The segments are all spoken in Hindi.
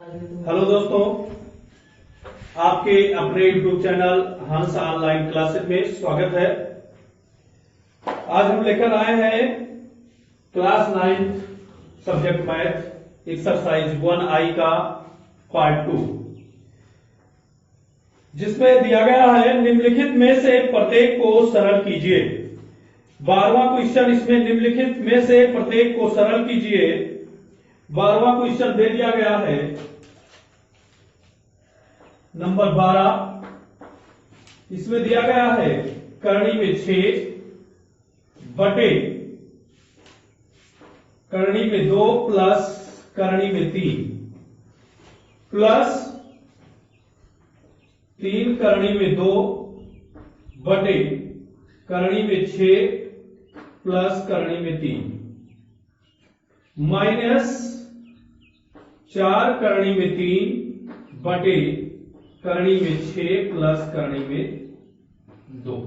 हेलो दोस्तों, आपके अपने यूट्यूब चैनल हंस ऑनलाइन क्लासेस में स्वागत है। आज हम लेकर आए हैं class 9 subject math exercise 1I का पार्ट 2, जिसमें दिया गया है निम्नलिखित में से प्रत्येक को सरल कीजिए। 12वां क्वेश्चन इसमें निम्नलिखित में से प्रत्येक को सरल कीजिए। 12वां क्वेश्चन दे दिया गया है नंबर 12। इसमें दिया गया है करनी में 6 बटे करनी में 2 प्लस करनी में 3 प्लस 3 करनी में 2 बटे करनी में 6 प्लस करनी में 3 माइनस 4 करनी में 3 बटे करनी में 6 प्लस करनी में 2।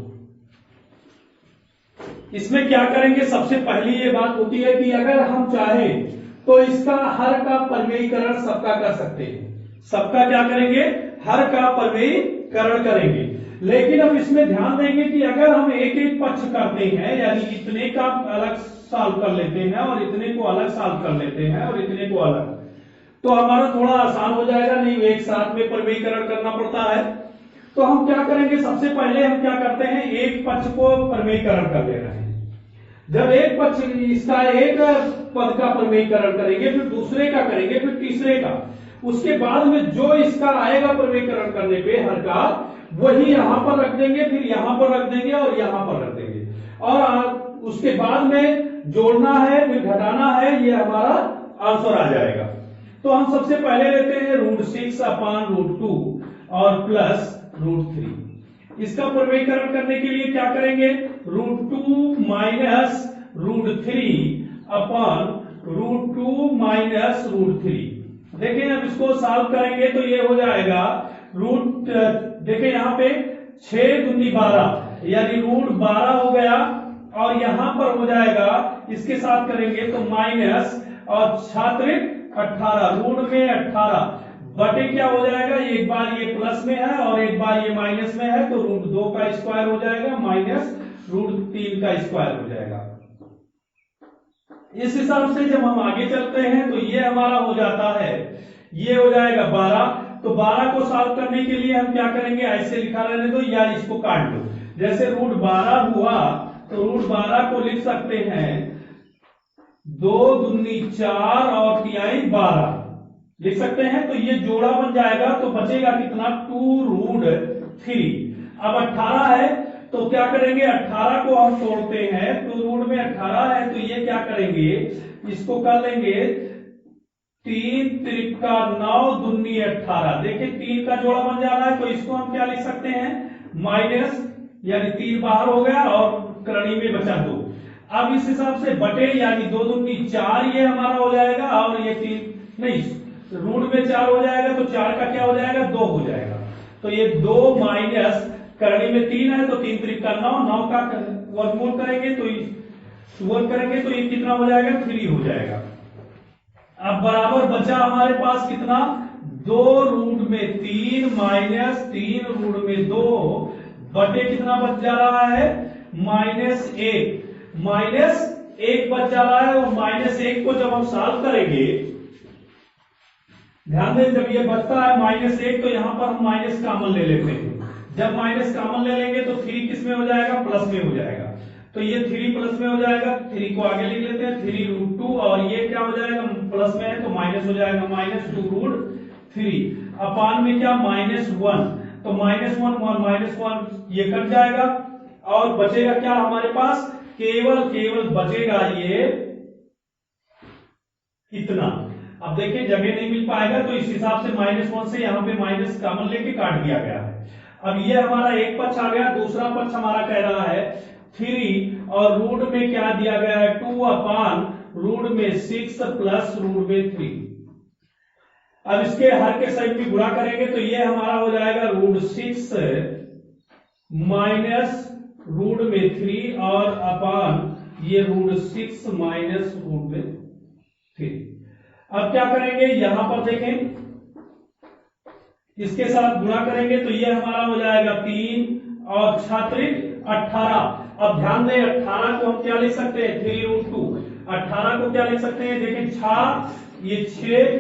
इसमें क्या करेंगे? सबसे पहली ये बात होती है कि अगर हम चाहें तो इसका हर का परिमेयीकरण सबका कर सकते हैं। सबका क्या करेंगे? हर का परिमेयीकरण करेंगे। लेकिन अब इसमें ध्यान देंगे कि अगर हम एक एक पक्ष करते हैं, यानी इतने का अलग सॉल्व कर लेते हैं और इतने को अलग सॉल्व कर लेते हैं और इतने को अलग, तो हमारा थोड़ा आसान हो जाएगा। नहीं, एक साथ में परिमेयीकरण करना पड़ता है। तो हम क्या करेंगे? सबसे पहले हम क्या करते हैं, एक पक्ष को परिमेयीकरण कर ले रहे हैं। जब एक पक्ष इसका एक पद का परिमेयीकरण करेंगे, फिर दूसरे का करेंगे, फिर तीसरे का, उसके बाद में जो इसका आएगा परिमेयीकरण करने पे हर का, वही यहां पर रख देंगे, फिर यहां पर रख देंगे और यहां पर रख देंगे, और उसके बाद में जोड़ना है फिर घटाना है, ये हमारा आंसर आ जाएगा। तो हम सबसे पहले लेते हैं √6/√2 और प्लस √3। इसका परिमेयीकरण करने के लिए क्या करेंगे? √2 माइनस √3/√2 माइनस √3। देखिए, अब इसको सॉल्व करेंगे तो ये हो जाएगा देखिए यहां पे 6 दूनी 12, यानी √12 हो गया, और यहां पर हो जाएगा, इसके साथ करेंगे तो माइनस और छात्र 18, ऋण में 18 बटे क्या हो जाएगा? एक बार ये प्लस में है और एक बार ये माइनस में है, तो √2 का स्क्वायर हो जाएगा माइनस √3 का स्क्वायर हो जाएगा। इस हिसाब से जब हम आगे चलते हैं तो ये हमारा हो जाता है, ये हो जाएगा 12। तो 12 को सॉल्व करने के लिए हम क्या करेंगे? ऐसे लिखा रहने दो या इसको काट लो। जैसे √12 हुआ तो √12 को लिख सकते हैं 2 दूनी 4 और 3 12 लिख सकते हैं। तो ये जोड़ा बन जाएगा, तो बचेगा कितना? 2√3। अब 18 है तो क्या करेंगे? 18 को हम तोड़ते हैं, तो √में 18 है तो ये क्या करेंगे? इसको कर लेंगे 3 त्रिका 9 दूनी 18। देखिए 3 का जोड़ा बन जा रहा है, तो इसको हम क्या लिख सकते हैं? माइनस, यानी 3 बाहर हो गया और करनी में बचा 2। अब इस हिसाब से बटे, यानी 2 दूनी 4 ये हमारा हो जाएगा, और ये 3 नहीं, √में 4 हो जाएगा, तो 4 का क्या हो जाएगा? 2 हो जाएगा। तो ये 2 माइनस करनी में 3 है तो 3 त्रिका 9, 9 का वर्गमूल करेंगे तो ये कितना हो जाएगा? 3 हो जाएगा। अब बराबर बचा हमारे पास कितना? 2 √में 3 माइनस 3 √में 2 बटे कितना बच जा रहा है? -1। -1 बच जा रहा है, और -1 को जब हम सॉल्व करेंगे, ध्यान दें, जब ये बचता है -1 तो यहां पर हम माइनस कॉमन ले लेते हैं। जब माइनस कॉमन ले लेंगे तो 3 किस में हो जाएगा? प्लस में हो जाएगा। तो ये 3 प्लस में हो जाएगा, 3 को आगे लिख लेते हैं 3√2, और ये क्या हो जाएगा? प्लस में है तो माइनस हो जाएगा -2√3 अपान में क्या? -1। तो -1 ये कट जाएगा, और बचेगा क्या हमारे पास? केवल बचेगा ये इतना। अब देखिए जगह नहीं मिल पाएगा, तो इस हिसाब से -1 से यहाँ पे माइनस कॉमन लेके काट दिया गया है। अब ये हमारा एक पक्ष आ गया, दूसरा पक्ष हमारा कह रहा है 3, और √में क्या दिया गया है? 2/√में 6 प्लस √में 3। अब इसके हर के साइड में गुणा करेंगे तो ये हमारा हो जाएगा √6 माइनस √में 3 और अपान ये √6 माइनस √में 3। अब क्या करेंगे, यहां पर देखें इसके साथ गुणा करेंगे तो ये हमारा हो जाएगा 3 और छात्रिक 18। अब ध्यान दें 18 को हम क्या लिख सकते हैं 3√2। 18 को क्या लिख सकते हैं देखें ये 6।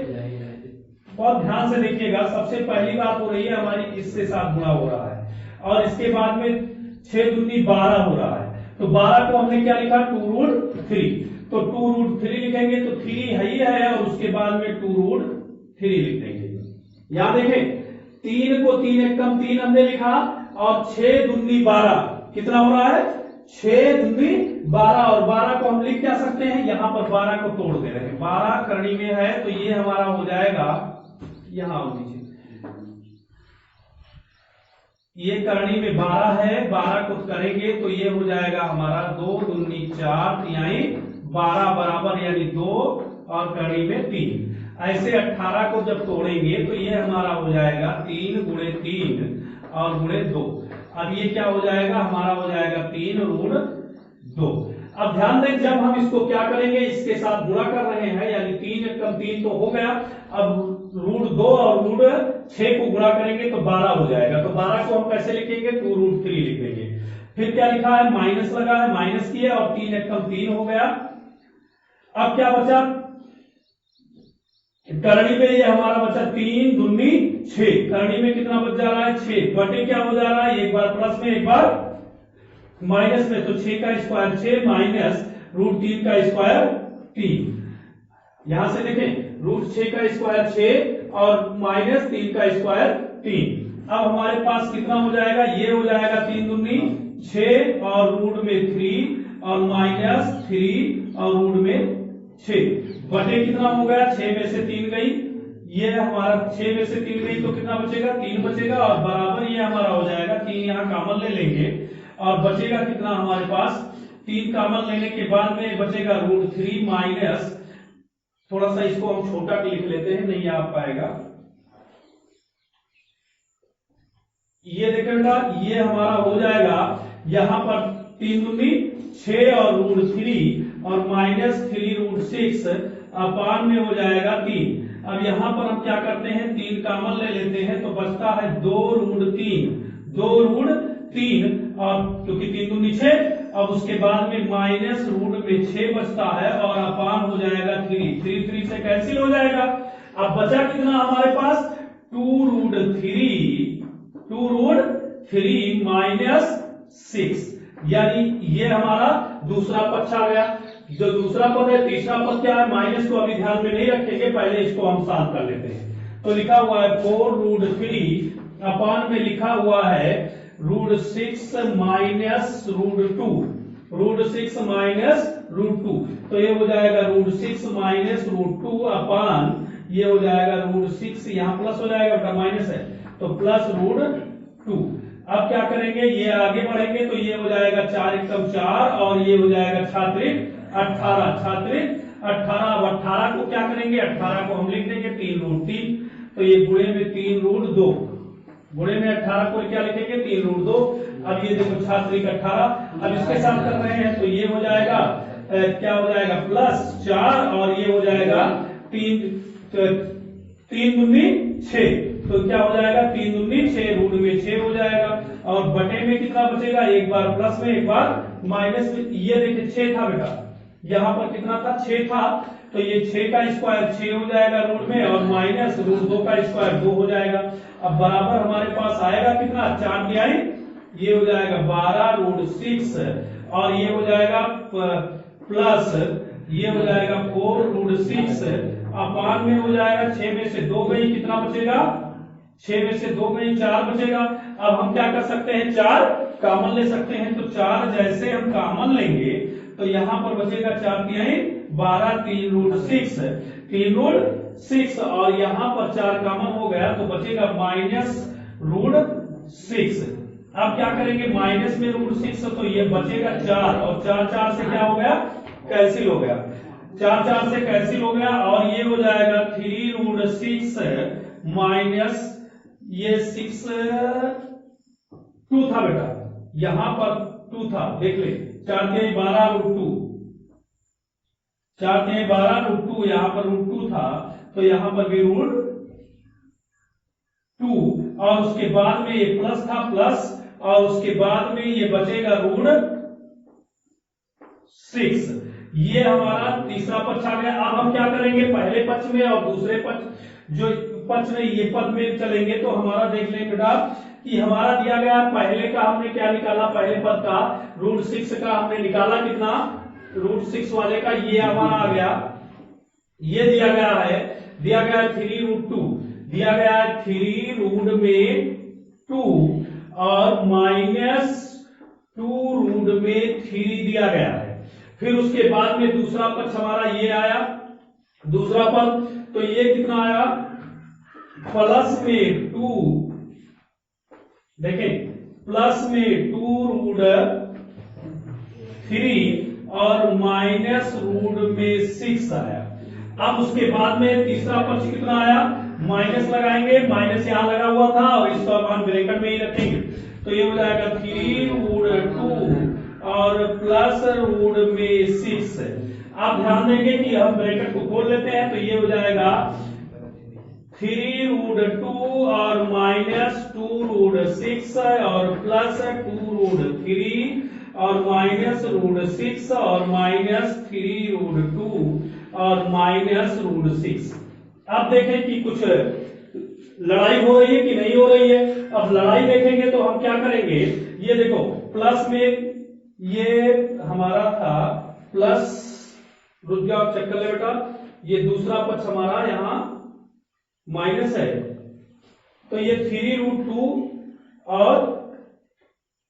बहुत ध्यान से देखिएगा, सबसे पहली बात हो रही है हमारी इसके साथ गुणा हो रहा है और इसके बाद में 6 दूनी 12 हो रहा है। तो 12 को हमने क्या लिखा 2√3। तो 2√3 लिखेंगे तो 3 है ही है और उसके बाद में 2√3 लिख देंगे। यहां देखें 3 को 3 एक कम 3 हमने लिखा और 6 दूनी 12 कितना हो रहा है 6 दूनी 12 और 12 को हम लिख क्या सकते हैं यहां पर 12 को तोड़ दे रहे हैं। 12 करनी में है तो ये हमारा हो जाएगा यहां नीचे ये करनी में 12 है, 12 को करेंगे तो ये हो जाएगा हमारा 2 दूनी 4 यानी 12 बराबर यानी 2 और करनी में 3। ऐसे 18 को जब तोड़ेंगे तो ये हमारा हो जाएगा 3 गुणे 3 और गुणे 2। अब ये क्या हो जाएगा हमारा हो जाएगा 3√2। अब ध्यान दें जब हम इसको क्या करेंगे इसके साथ गुणा कर रहे हैं यानी 3 एक कम 3 तो हो गया। अब √2 और √6 को गुणा करेंगे तो 12 हो जाएगा। तो 12 को हम कैसे लिखेंगे 2√3 लिख देंगे। फिर क्या लिखा है माइनस लगा है, माइनस किया और 3 एक कम 3 हो गया। अब क्या बचा करनी में ये हमारा बचा 3 दूनी 6। करनी में कितना बच जा रहा है 6 बटे क्या हो जा रहा है एक बार प्लस में एक बार माइनस में। तो 6 का स्क्वायर 6 माइनस √3 का स्क्वायर 3। यहां से देखें √6 का स्क्वायर 6 और माइनस 3 का स्क्वायर 3। अब हमारे पास कितना हो जाएगा ये हो जाएगा 3 दूनी 6 और रूट में 3 और माइनस 3 और रूट में 6 बटे कितना हो गया 6 में से 3 गई। ये हमारा 6 में से 3 गई तो कितना बचेगा 3 बचेगा और बराबर ये हमारा हो जाएगा 3 यहां कॉमन ले लेंगे और बचेगा कितना हमारे पास 3 कॉमन लेने के बाद में बचेगा √3 माइनस थोड़ा सा इसको हम छोटा लिख लेते हैं नहीं आ पाएगा। ये देखें बेटा ये हमारा हो जाएगा यहां पर 3 दूनी 6 और √3 और माइनस 3√6 अपान में हो जाएगा 3। अब यहां पर हम क्या करते हैं 3 कॉमन ले लेते हैं तो बचता है 2√3 और क्योंकि 3 दूनी 6। अब उसके बाद में माइनस रूट में 6 बचता है और अपान हो जाएगा 3 से कैंसिल हो जाएगा। अब बचा कितना हमारे पास 2√3 माइनस 6 यानी ये हमारा दूसरा पक्ष आ गया। जो दूसरा पद है तीसरा पद क्या है माइनस को अभी ध्यान में नहीं रखेंगे, पहले इसको हम साफ कर लेते हैं। तो लिखा हुआ है 4√3 अपान में लिखा हुआ है √6 माइनस √2 √6 माइनस √2 तो ये हो जाएगा √6 माइनस √2 अपान ये हो जाएगा √6 यहां प्लस हो जाएगा बेटा माइनस है तो प्लस √2। अब क्या करेंगे ये आगे बढ़ेंगे तो ये हो जाएगा 4 एकम 4 और ये हो जाएगा छात्रिक 18। अब 18 को क्या करेंगे 18 को हम लिख देंगे 3√3 तो ये गुणे में 3√2 गुणे में 18 को क्या लिखेंगे 3√2। अब ये देखो छात्रिक 18 अब इसके साथ कर रहे हैं तो ये हो जाएगा क्या हो जाएगा +4 और ये हो जाएगा 3 दूनी 6 तो क्या हो जाएगा 3 दूनी 6 रूट में 6 हो जाएगा और बटे में कितना बचेगा एक बार प्लस में एक बार माइनस में। ये देखिए 6 था बेटा यहां पर कितना था 6 था तो ये 6 का स्क्वायर 6 हो जाएगा रूट में और माइनस √2 का स्क्वायर 2 हो जाएगा। अब बराबर हमारे पास आएगा कितना 4 दिया ये हो जाएगा 12√6 और ये हो जाएगा प्लस ये हो जाएगा 4√6 अपान में हो जाएगा 6 में से 2 गई कितना बचेगा 6 में से 2 गई 4 बचेगा। अब हम क्या कर सकते हैं 4 कॉमन ले सकते हैं तो 4 जैसे हम कॉमन लेंगे तो यहां पर बचेगा 4 तिहाई 12 3√6 और यहां पर 4 कॉमन हो गया तो बचेगा -√6। अब क्या करेंगे माइनस में √6 तो ये बचेगा 4 और 4 से क्या हो गया कैंसिल हो गया 4 से कैंसिल हो गया और ये हो जाएगा 3√6 माइनस ये 6 2 था बेटा यहां पर 2 था देख ले 4 तिहाई 12√2 4 तिहाई 12√2 यहां पर √2 था तो यहां पर भी √2 और उसके बाद में ये प्लस था प्लस, और उसके बाद में ये बचेगा √6। ये हमारा तीसरा पक्ष आ गया। अब हम क्या करेंगे, पहले पक्ष में और दूसरे पक्ष जो पक्ष में ये पद में चलेंगे तो हमारा देख लें बेटा कि हमारा दिया गया पहले का हमने क्या निकाला, पहले पद का √6 का हमने निकाला कितना, √6 वाले का ये हमारा आ गया, ये दिया गया है 3√2, दिया गया है 3√2 और -2√3 दिया गया है। फिर उसके बाद में दूसरा पक्ष हमारा ये आया, दूसरा पद तो ये कितना आया, प्लस में 2, देखें प्लस में 2√3 और -√6 आया। अब उसके बाद में तीसरा पक्ष कितना आया, माइनस लगाएंगे, माइनस यहां लगा हुआ था और इसको हम ब्रैकेट में ही रखेंगे तो ये हो जाएगा 3√2 और +√6। आप ध्यान देंगे कि हम ब्रैकेट को खोल लेते हैं तो ये हो जाएगा 3√2 और -2√6 और +2√3 और -√6 और -3√2 और -√6। अब देखें कि कुछ लड़ाई हो रही है कि नहीं हो रही है। अब लड़ाई देखेंगे तो हम क्या करेंगे, ये देखो प्लस में ये हमारा था प्लस, रुक जाओ चेक कर ले बेटा, ये दूसरा पक्ष हमारा यहां माइनस है तो ये 3√2 और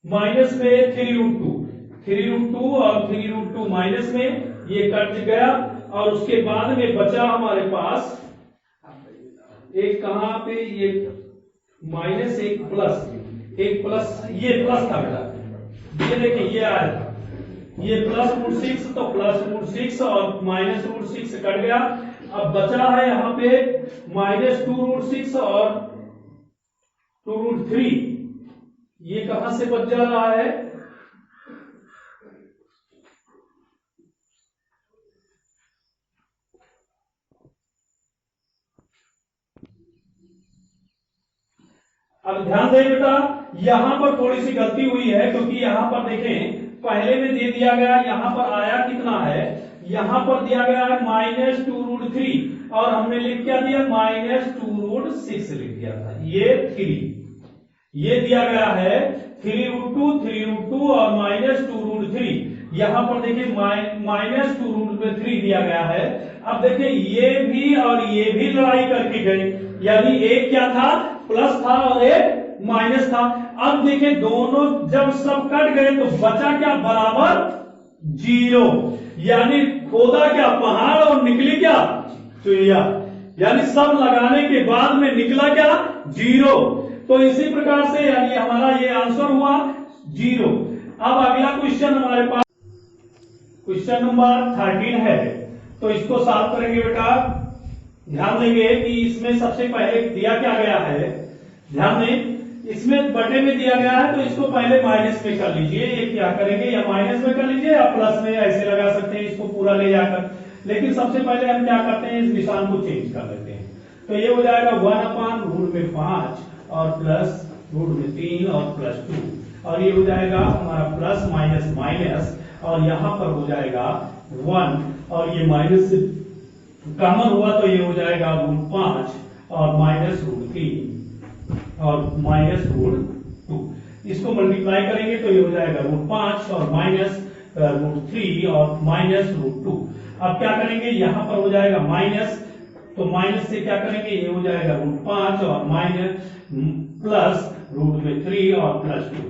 माइनस में 3√2 और 3√2 माइनस में ये कट गया और उसके बाद में बचा हमारे पास एक कहां पे, ये माइनस एक प्लस, ये प्लस था बेटा, ये देखिए ये आया था, ये +√6 तो +√6 और -√6 कट गया। अब बचा है यहां पे -2√6 और 2√3, ये कहां से बच जा रहा है, अब ध्यान दें बेटा यहां पर थोड़ी सी गलती हुई है क्योंकि यहां पर देखें पहले में दे दिया गया, यहां पर आया कितना है, यहां पर दिया गया है -2√3 और हमने लिख क्या दिया, -2√6 लिख दिया था, ये 3, ये दिया गया है 3√2 और -2√3, यहां पर देखिए -2√3 दिया गया है। अब देखिए ये भी और ये भी लड़ाई करके गए, यानी एक क्या था, प्लस था और एक माइनस था। अब देखिए दोनों जब सब कट गए तो बचा क्या, बराबर 0, यानी खोदा क्या पहाड़ और निकली क्या चुईया, यानी सब लगाने के बाद में निकला क्या 0। तो इसी प्रकार से यानी हमारा ये आंसर हुआ 0। अब अगला क्वेश्चन हमारे पास क्वेश्चन नंबर 13 है तो इसको सॉल्व करेंगे बेटा। ध्यान देंगे कि इसमें सबसे पहले दिया क्या गया है, ध्यान दें इसमें बटे में दिया गया है तो इसको पहले माइनस में कर लीजिए, ये क्या करेंगे या माइनस में कर लीजिए या प्लस में ऐसे लगा सकते हैं इसको पूरा ले जाकर, लेकिन सबसे पहले हम क्या करते हैं इस निशान को चेंज कर लेते हैं तो ये हो जाएगा 1/√5 और +√3 और +2 और ये हो जाएगा हमारा प्लस माइनस माइनस और यहां पर हो जाएगा 1 और ये माइनस कॉमन हुआ तो ये हो जाएगा √5 और -√3 और -√2, इसको मल्टीप्लाई करेंगे तो ये हो जाएगा √5 और -√3 और -√2। अब क्या करेंगे, यहां पर हो जाएगा माइनस, तो माइनस से क्या करेंगे, ये हो जाएगा √5 और +√3 और +2।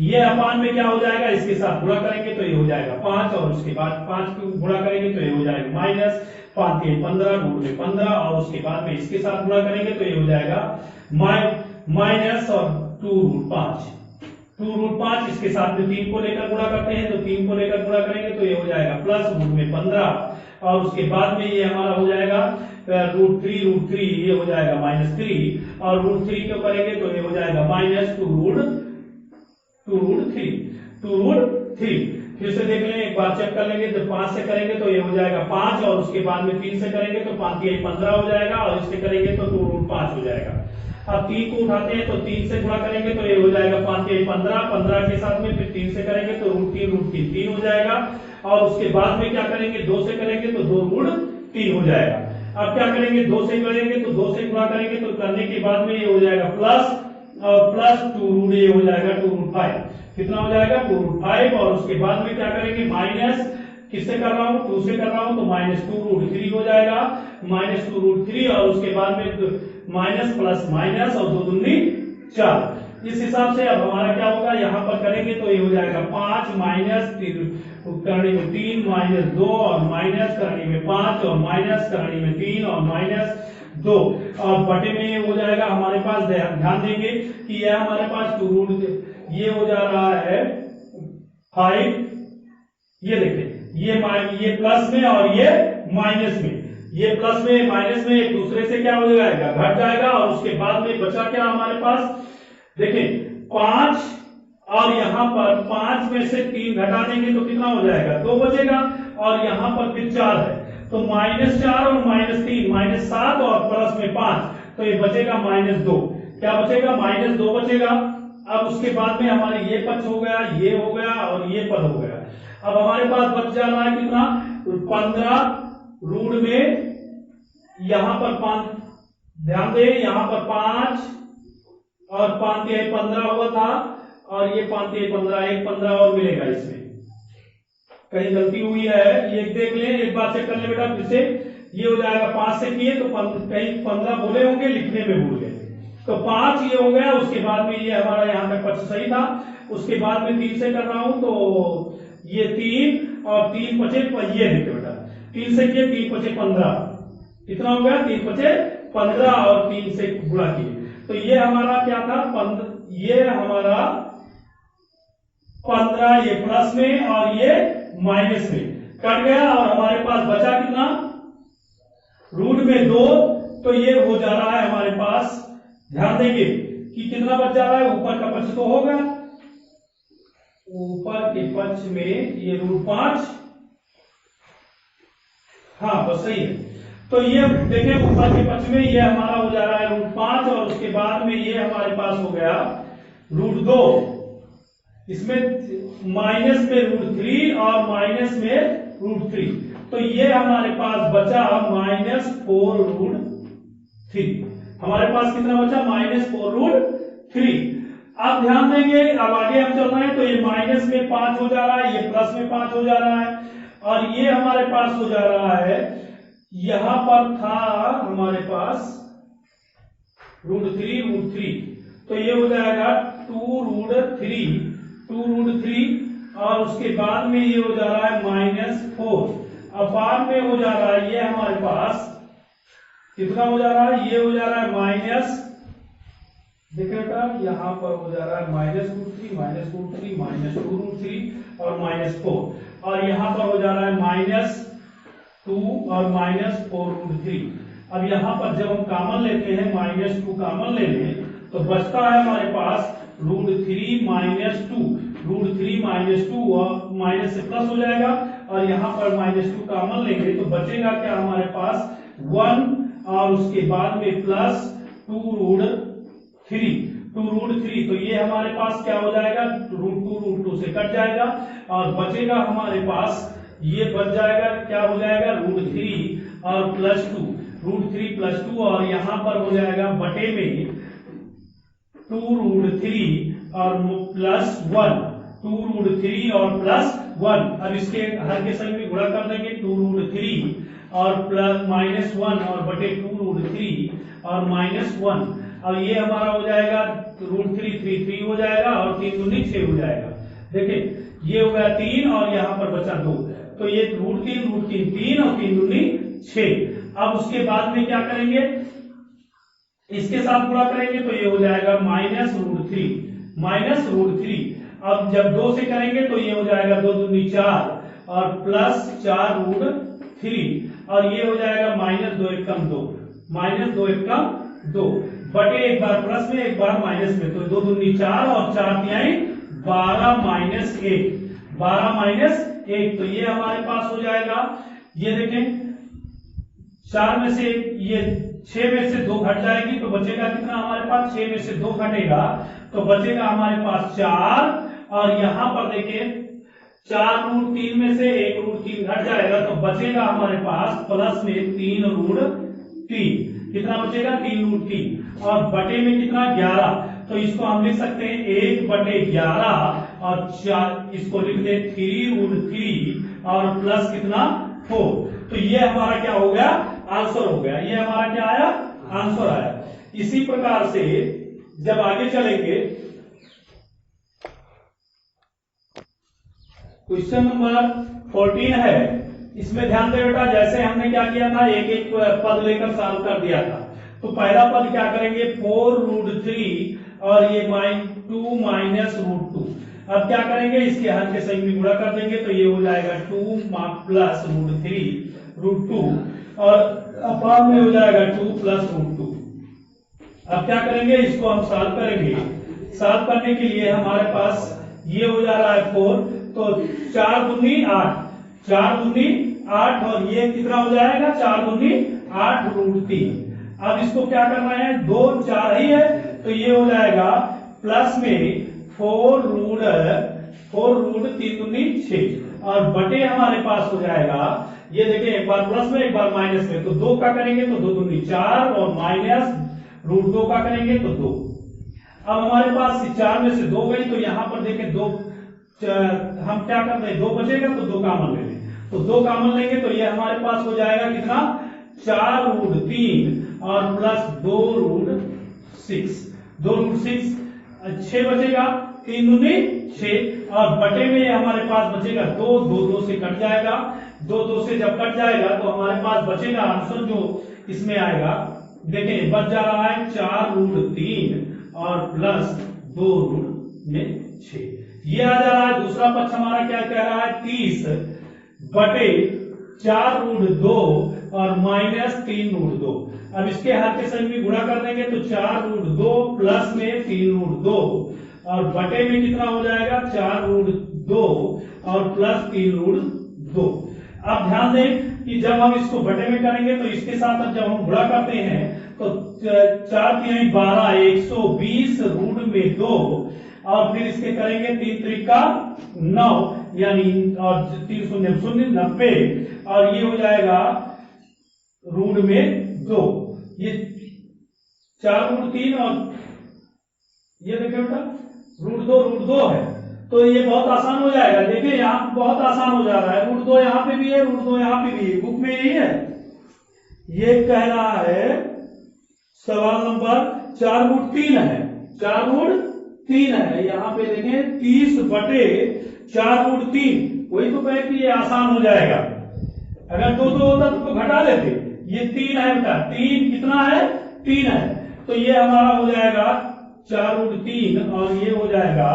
ये अपान में क्या हो जाएगा, इसके साथ गुणा करेंगे तो ये हो जाएगा 5 और उसके बाद 5 को गुणा करेंगे तो ये हो जाएगा -5 के 15 √15 और उसके बाद में इसके साथ गुणा करेंगे तो ये हो जाएगा माइनस और 2√5, इसके साथ में 3 को लेकर गुणा करते हैं तो 3 को लेकर गुणा करेंगे तो ये हो जाएगा +15 और उसके बाद में ये हमारा हो जाएगा √3 ये हो जाएगा -3 और √3 को करेंगे तो ये हो जाएगा -2√3। फिर से देख लें, एक बार चेक कर लेंगे तो 5 से करेंगे तो ये हो जाएगा 5 और उसके बाद में 3 से करेंगे तो 5 के 15 हो जाएगा और इससे करेंगे तो 2√5 हो जाएगा। अब 3 को उठाते हैं तो 3 से गुणा करेंगे तो ये हो जाएगा 5 के 15, 15 के साथ में फिर 3 से करेंगे तो √3 हो जाएगा। और उसके बाद में क्या करेंगे, 2 से करेंगे तो 2√3 हो जाएगा। अब क्या करेंगे, 2 से करेंगे तो 2 से गुणा करेंगे तो करने के बाद में ये हो जाएगा प्लस, और प्लस 2 ये हो जाएगा 2√5। कितना हो जाएगा 2√5। और उसके बाद में क्या करेंगे, माइनस किससे कर रहा हूं, 2 से कर रहा हूं तो -2√3 हो जाएगा, -2√3। और उसके बाद में माइनस प्लस माइनस और 2 दूनी 4। इस हिसाब से अब हमारा क्या होगा, यहाँ पर करेंगे तो ये हो जाएगा 5 माइनस करने में 3 -2 और माइनस करने में 5 और माइनस करने में 3 और -2 और बटे में ये हो जाएगा हमारे पास, ध्यान देंगे कि यह हमारे पास 2 ये हो जा रहा है 5। ये देखिए ये प्लस में और ये माइनस में, ये प्लस में माइनस में एक दूसरे से क्या हो जाएगा, घट जाएगा। और उसके बाद में बचा क्या हमारे पास, देखिए 5 और यहाँ पर 5 में से 3 घटा देंगे तो कितना हो जाएगा, 2 बचेगा। और यहाँ पर फिर 4 है तो -4 और -3 -7 और प्लस में 5 तो ये बचेगा -2। क्या बचेगा, -2 बचेगा। अब उसके बाद में हमारे ये पक्ष हो गया, ये हो गया और ये पद हो गया। अब हमारे पास बच जा रहा है कितना, 15 रूट में यहां पर 5, ध्यान दे यहां पर 5 और 5 के 15 हुआ था और ये 5 के 15, एक 15 और मिलेगा। इसमें कहीं गलती हुई है, ये देख ले, एक बार चेक कर ले बेटा फिर से। ये हो जाएगा 5 से किए तो कहीं 15 बोले होंगे, लिखने में भूल गए तो 5 ये हो गया। उसके बाद में ये हमारा यहाँ पे पक्ष सही था। उसके बाद में 3 से कर रहा हूं तो ये 3 और 3 बचे, ये देखो बेटा 3 से किए 3 बचे 15, कितना हो गया 3 बचे 15 और 3 से गुणा किए तो ये हमारा क्या था 15, ये हमारा 15 ये प्लस में और ये माइनस में कट गया और हमारे पास बचा कितना, रूट में 2। तो ये हो जा रहा है हमारे पास, ध्यान देंगे कि कितना बच जा रहा है, ऊपर का पक्ष तो होगा, ऊपर के पक्ष में ये √5, हाँ बस सही है। तो ये देखें ऊपर के पक्ष में ये हमारा हो जा रहा है √5 और उसके बाद में ये हमारे पास हो गया √2। इसमें माइनस में √3 और माइनस में √3 तो ये हमारे पास बचा -4√3। हमारे पास कितना बचा, -4√3। अब ध्यान देंगे, अब आगे हम चल रहे हैं तो ये माइनस में 5 हो जा रहा है, ये प्लस में 5 हो जा रहा है और ये हमारे पास हो जा रहा है, यहां पर था हमारे पास √3 तो ये हो जाएगा 2√3 और उसके बाद में ये हो जा रहा है -4। अब बाद में हो जा रहा है ये हमारे पास कितना हो जा रहा है, ये हो जा रहा है माइनस, देखिए बेटा यहां पर हो जा रहा है -√3 -2√3 और -4 और यहां पर हो जा रहा है -2 और -4√3। अब यहां पर जब हम कॉमन लेते हैं -2 कॉमन ले लें तो बचता है हमारे पास √3 - 2 और माइनस से प्लस हो जाएगा और यहां पर -2 कॉमन लेंगे तो बचेगा क्या हमारे पास 1 और उसके बाद में प्लस 2√3 तो ये हमारे पास क्या हो जाएगा, √2 से कट जाएगा और बचेगा हमारे पास, ये बच जाएगा क्या हो जाएगा √3 और +2 √3 + 2 और यहां पर हो जाएगा बटे में 2√3 और +1 2√3 और +1। अब इसके हर के संग में गुणा कर देंगे 2√3 और -1 और बटे 2√3 और -1। अब ये हमारा हो जाएगा √3 हो जाएगा और 3 दूनी 6 हो जाएगा। देखिए ये हो गया 3 और यहाँ पर बचा 2 तो ये √3 3 और 3 दूनी 6। अब उसके बाद में क्या करेंगे, इसके साथ गुणा करेंगे तो ये हो जाएगा -√3। अब जब 2 से करेंगे तो ये हो जाएगा 2 दूनी 4 और +4√3 और ये हो जाएगा -2 एकम 2 बटे एक बार प्लस में एक बार माइनस में तो 2 दूनी 4 और 4 तिहाई 12 -1 तो ये हमारे पास हो जाएगा। ये देखें 4 में से ये 6 में से 2 घट जाएगी तो बचेगा कितना हमारे पास, 6 में से 2 घटेगा तो बचेगा हमारे पास 4। और यहां पर देखिए 4 रूट 3 में से 1 रूट 3 घट जाएगा तो बचेगा हमारे पास प्लस में 3 रूट 3। कितना बचेगा, 3 रूट 3। और बटे में कितना, 11। तो इसको हम लिख सकते हैं 1/11 और 4 इसको लिख दे 3 रूट 3 और प्लस कितना 4। तो ये हमारा क्या हो गया, आंसर हो गया। ये हमारा क्या आया, आंसर आया। इसी प्रकार से जब आगे चलेंगे क्वेश्चन नंबर 14 है। इसमें ध्यान दे बेटा, जैसे हमने क्या किया था, एक एक पद लेकर सॉल्व कर दिया था। तो पहला पद क्या करेंगे, 4 रूट 3 और ये -2 माइनस रूट 2। अब क्या करेंगे, इसके हर के संग में गुणा कर देंगे तो ये हो जाएगा 2 प्लस रूट 3 रूट 2 और अपान में हो जाएगा 2 प्लस रूट 2। अब क्या करेंगे, इसको हम सॉल्व करेंगे। सॉल्व करने के लिए हमारे पास ये हो जा रहा है 4, तो 4 दूनी 8, 4 दूनी 8 और ये कितना हो जाएगा, 4 दूनी 8 रूट 3। अब इसको क्या करना है, 2 4 ही है तो ये हो जाएगा प्लस में 4 रूट 3 दूनी 6 और बटे हमारे पास हो जाएगा, ये देखिए एक बार प्लस में एक बार माइनस में, तो 2 का करेंगे तो 2 दूनी 4 और माइनस रूट 2 का करेंगे तो 2। अब हमारे पास 4 में से 2 गई तो यहां पर देखें 2 हम क्या करते हैं, 2 बचेगा तो 2 कॉमन ले लें, तो 2 कॉमन लेंगे तो ये हमारे पास हो जाएगा कितना, 4 रूट 3 और प्लस 2 रूट 6, 2 रूट 6, 6 बचेगा, 3 दूनी 6 और बटे में हमारे पास बचेगा 2, 2 से कट जाएगा, 2 से जब कट जाएगा तो हमारे पास बचेगा आंसर जो इसमें आएगा, देखें बच जा रहा है 4 रूट 3 और प्लस 2 रूट में 6। ये आ जा रहा है। दूसरा पक्ष हमारा क्या कह रहा है, 30 बटे 4 रूट 2 और माइनस 3 रूट 2। अब इसके हर के संग में गुणा कर देंगे तो 4 रूट 2 प्लस में 3 रूट 2 और बटे में कितना हो जाएगा, 4 रूट 2 और प्लस 3 रूट 2। अब ध्यान दें कि जब हम इसको बटे में करेंगे तो इसके साथ जब हम गुणा करते हैं तो 4 3 12 120 रूट में 2 और फिर इसके करेंगे 3 त्रिका 9 यानी और 3 शून्य शून्य 90 और ये हो जाएगा रूट में 2। ये 4 रूट 3 और ये देखिए बेटा रूट 2 है तो ये बहुत आसान हो जाएगा। देखिए यहाँ बहुत आसान हो जा रहा है, रूट 2 यहाँ पे भी है, रूट 2 यहाँ पे भी है, बुक में यही है। ये कह रहा है सवाल नंबर 4 रूट 3 है, 4 रूट 3 है, यहाँ पे देखें 30 बटे 4 रूट 3, वही तो कहे कि ये आसान हो जाएगा। अगर 2 होता तो घटा लेते, ये 3 है बेटा, 3 कितना है, 3 है तो ये हमारा हो जाएगा 4 रूट 3 और ये हो जाएगा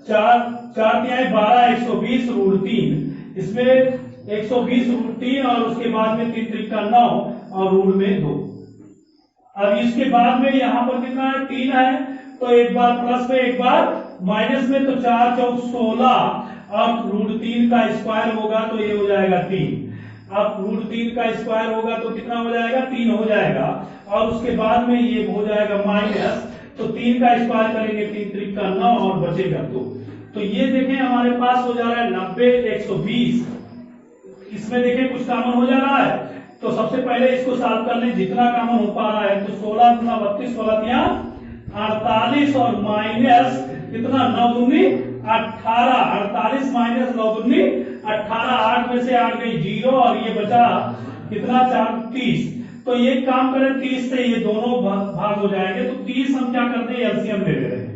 4 12 120 रूट 3, इसमें 120 रूट 3 और उसके बाद में 3 त्रिका 9 और रूट में 2। अब इसके बाद में यहाँ पर कितना है, 3 है तो एक बार प्लस में एक बार माइनस में, तो 4 4 16 और रूट 3 का स्क्वायर होगा तो ये हो जाएगा 3। अब रूट 3 का स्क्वायर होगा तो कितना हो जाएगा, 3 हो जाएगा और उसके बाद में ये हो जाएगा माइनस, तो 3 का स्क्वायर करेंगे 3 त्रिका 9 और बचेगा 2। तो ये देखें हमारे पास हो जा रहा है 90 120, इसमें देखें कुछ कॉमन हो जा रहा है तो सबसे पहले इसको सॉल्व कर लें, जितना कॉमन हो पा रहा है तो 16 गुना 32 16 48 और माइनस कितना 9 दूनी 18, 48 माइनस 9 दूनी 18, 8 में से 8 गई 0 और ये बचा कितना 4 30। तो ये काम करें 30 से ये दोनों भाग हो जाएंगे तो 30 हम क्या करते हैं, एलसीएम ले ले रहे हैं।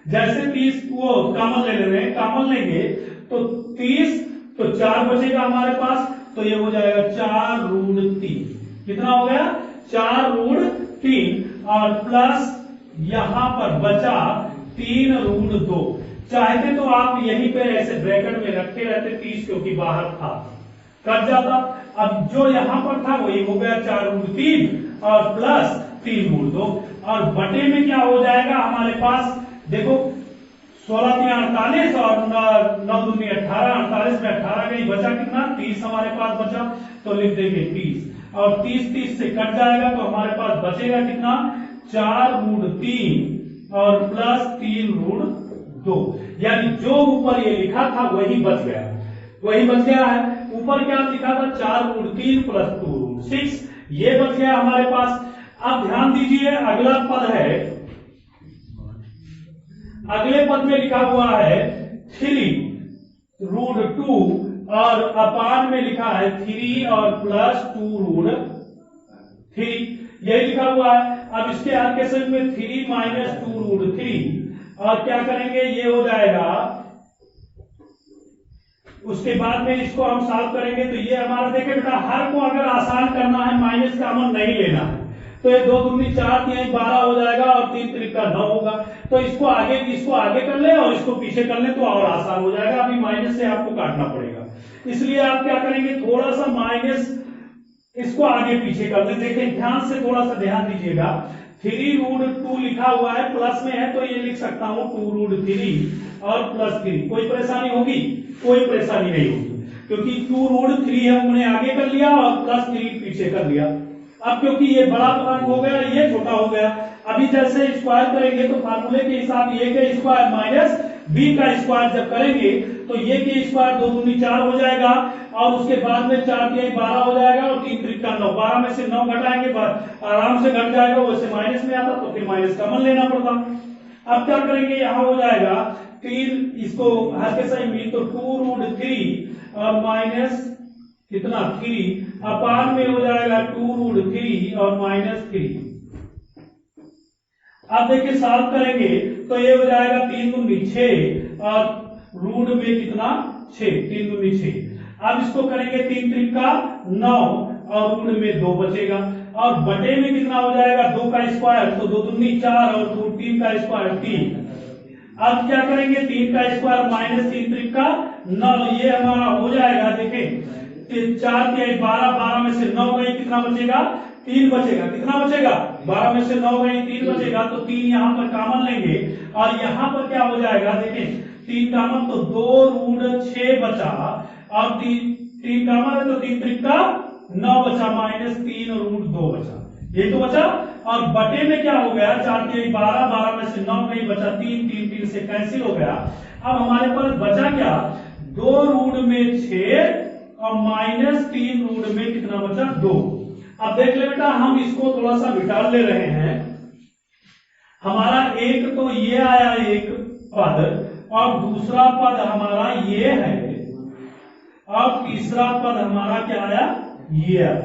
जैसे 30 को कॉमन ले ले रहे हैं, कॉमन लेंगे तो 30 तो 4 बचेगा हमारे पास तो ये हो जाएगा 4 रूट 3, कितना हो गया 4 रूट 3 और प्लस यहां पर बचा 3 रूट 2। चाहते तो आप यहीं पे ऐसे ब्रैकेट में रखे रहते 30 क्योंकि बाहर था कट जाता। अब जो यहां पर था वही हो गया 4 रूट 3 और प्लस 3 रूट 2 और बटे में क्या हो जाएगा हमारे पास, देखो 16 3 48 और 9 दूनी 18, 48 में 18 गई बचा कितना 30 हमारे पास बचा तो लिख देंगे 30। और 30 से कट जाएगा तो हमारे पास बचेगा कितना, 4√3 और प्लस 3√2, यानी जो ऊपर ये लिखा था वही बच गया, वही बच गया है। ऊपर क्या लिखा था, 4√3 प्लस 2√6, ये बच गया हमारे पास। अब ध्यान दीजिए अगला पद है, अगले पद में लिखा हुआ है 3√2 और अपान में लिखा है 3 और प्लस 2√3, यही लिखा हुआ है। अब इसके आगे में 3 माइनस 2√3 और क्या करेंगे, ये हो जाएगा। उसके बाद में इसको हम सॉल्व करेंगे तो ये हमारा, देखिए बेटा हर को अगर आसान करना है माइनस कॉमन नहीं लेना है, तो ये 2 दूनी 4 3 12 हो जाएगा और 3 त्रिका 9 होगा। तो इसको आगे कर ले और इसको पीछे कर ले तो और आसान हो जाएगा। अभी माइनस से आपको काटना पड़ेगा, इसलिए आप क्या करेंगे, थोड़ा सा माइनस इसको आगे पीछे कर ले। देखिए ध्यान से, थोड़ा सा ध्यान दीजिएगा, 3√2 लिखा हुआ है, प्लस में है तो ये लिख सकता हूं 2√3 और प्लस 3। कोई परेशानी होगी? कोई परेशानी नहीं होगी, क्योंकि 2√3 हमने आगे कर लिया और प्लस 3 पीछे कर लिया। अब क्योंकि ये बड़ा अंक हो गया, ये छोटा हो गया, अभी जैसे स्क्वायर करेंगे तो फार्मूले के हिसाब ए के स्क्वायर माइनस बी का स्क्वायर जब करेंगे तो ये के स्क्वायर 2 दूनी 4 हो जाएगा और उसके बाद में 4 3 12 हो जाएगा और 3 त्रिका 9, 12 में से 9 घटाएंगे आराम से घट जाएगा, वैसे माइनस में आता तो फिर माइनस कॉमन लेना पड़ता। अब क्या करेंगे, यहां हो जाएगा 3, इसको हर के सही में तो 2√3 और माइनस कितना 3 अपान में हो जाएगा 2√3 और माइनस 3। अब देखिए सॉल्व करेंगे तो ये हो जाएगा 3 दूनी 6 और रूट में कितना 6, 3 दूनी 6। अब इसको करेंगे 3 त्रिका 9 और रूट में 2 बचेगा और बटे में कितना हो जाएगा 2 का स्क्वायर, तो 2 दूनी 4 और 3 का स्क्वायर 3। अब क्या करेंगे 3 का स्क्वायर माइनस 3 त्रिका 9, ये हमारा हो जाएगा। देखें 4 3 12, 12 में से 9 गई, कितना बचेगा 3 बचेगा, कितना बचेगा 12 में से 9 गई 3 बचेगा, तो 3 यहां पर कॉमन लेंगे और यहां पर क्या हो जाएगा, देखें 3 कॉमन तो 2√6 बचा और 3 कॉमन है तो 3 त्रिका 9 बचा माइनस 3√2 बचा, ये तो बचा। और बटे में क्या हो गया 4 3 12, 12 में से 9 नहीं बचा, 3 3 3 से कैंसिल हो गया। अब हमारे पास बचा क्या 2√6 और माइनस 3 में कितना बचा 2। अब देख ले बेटा, हम इसको थोड़ा सा मिटा ले रहे हैं। हमारा एक तो ये आया एक पद और दूसरा पद हमारा ये है और तीसरा पद हमारा क्या आया, ये आया,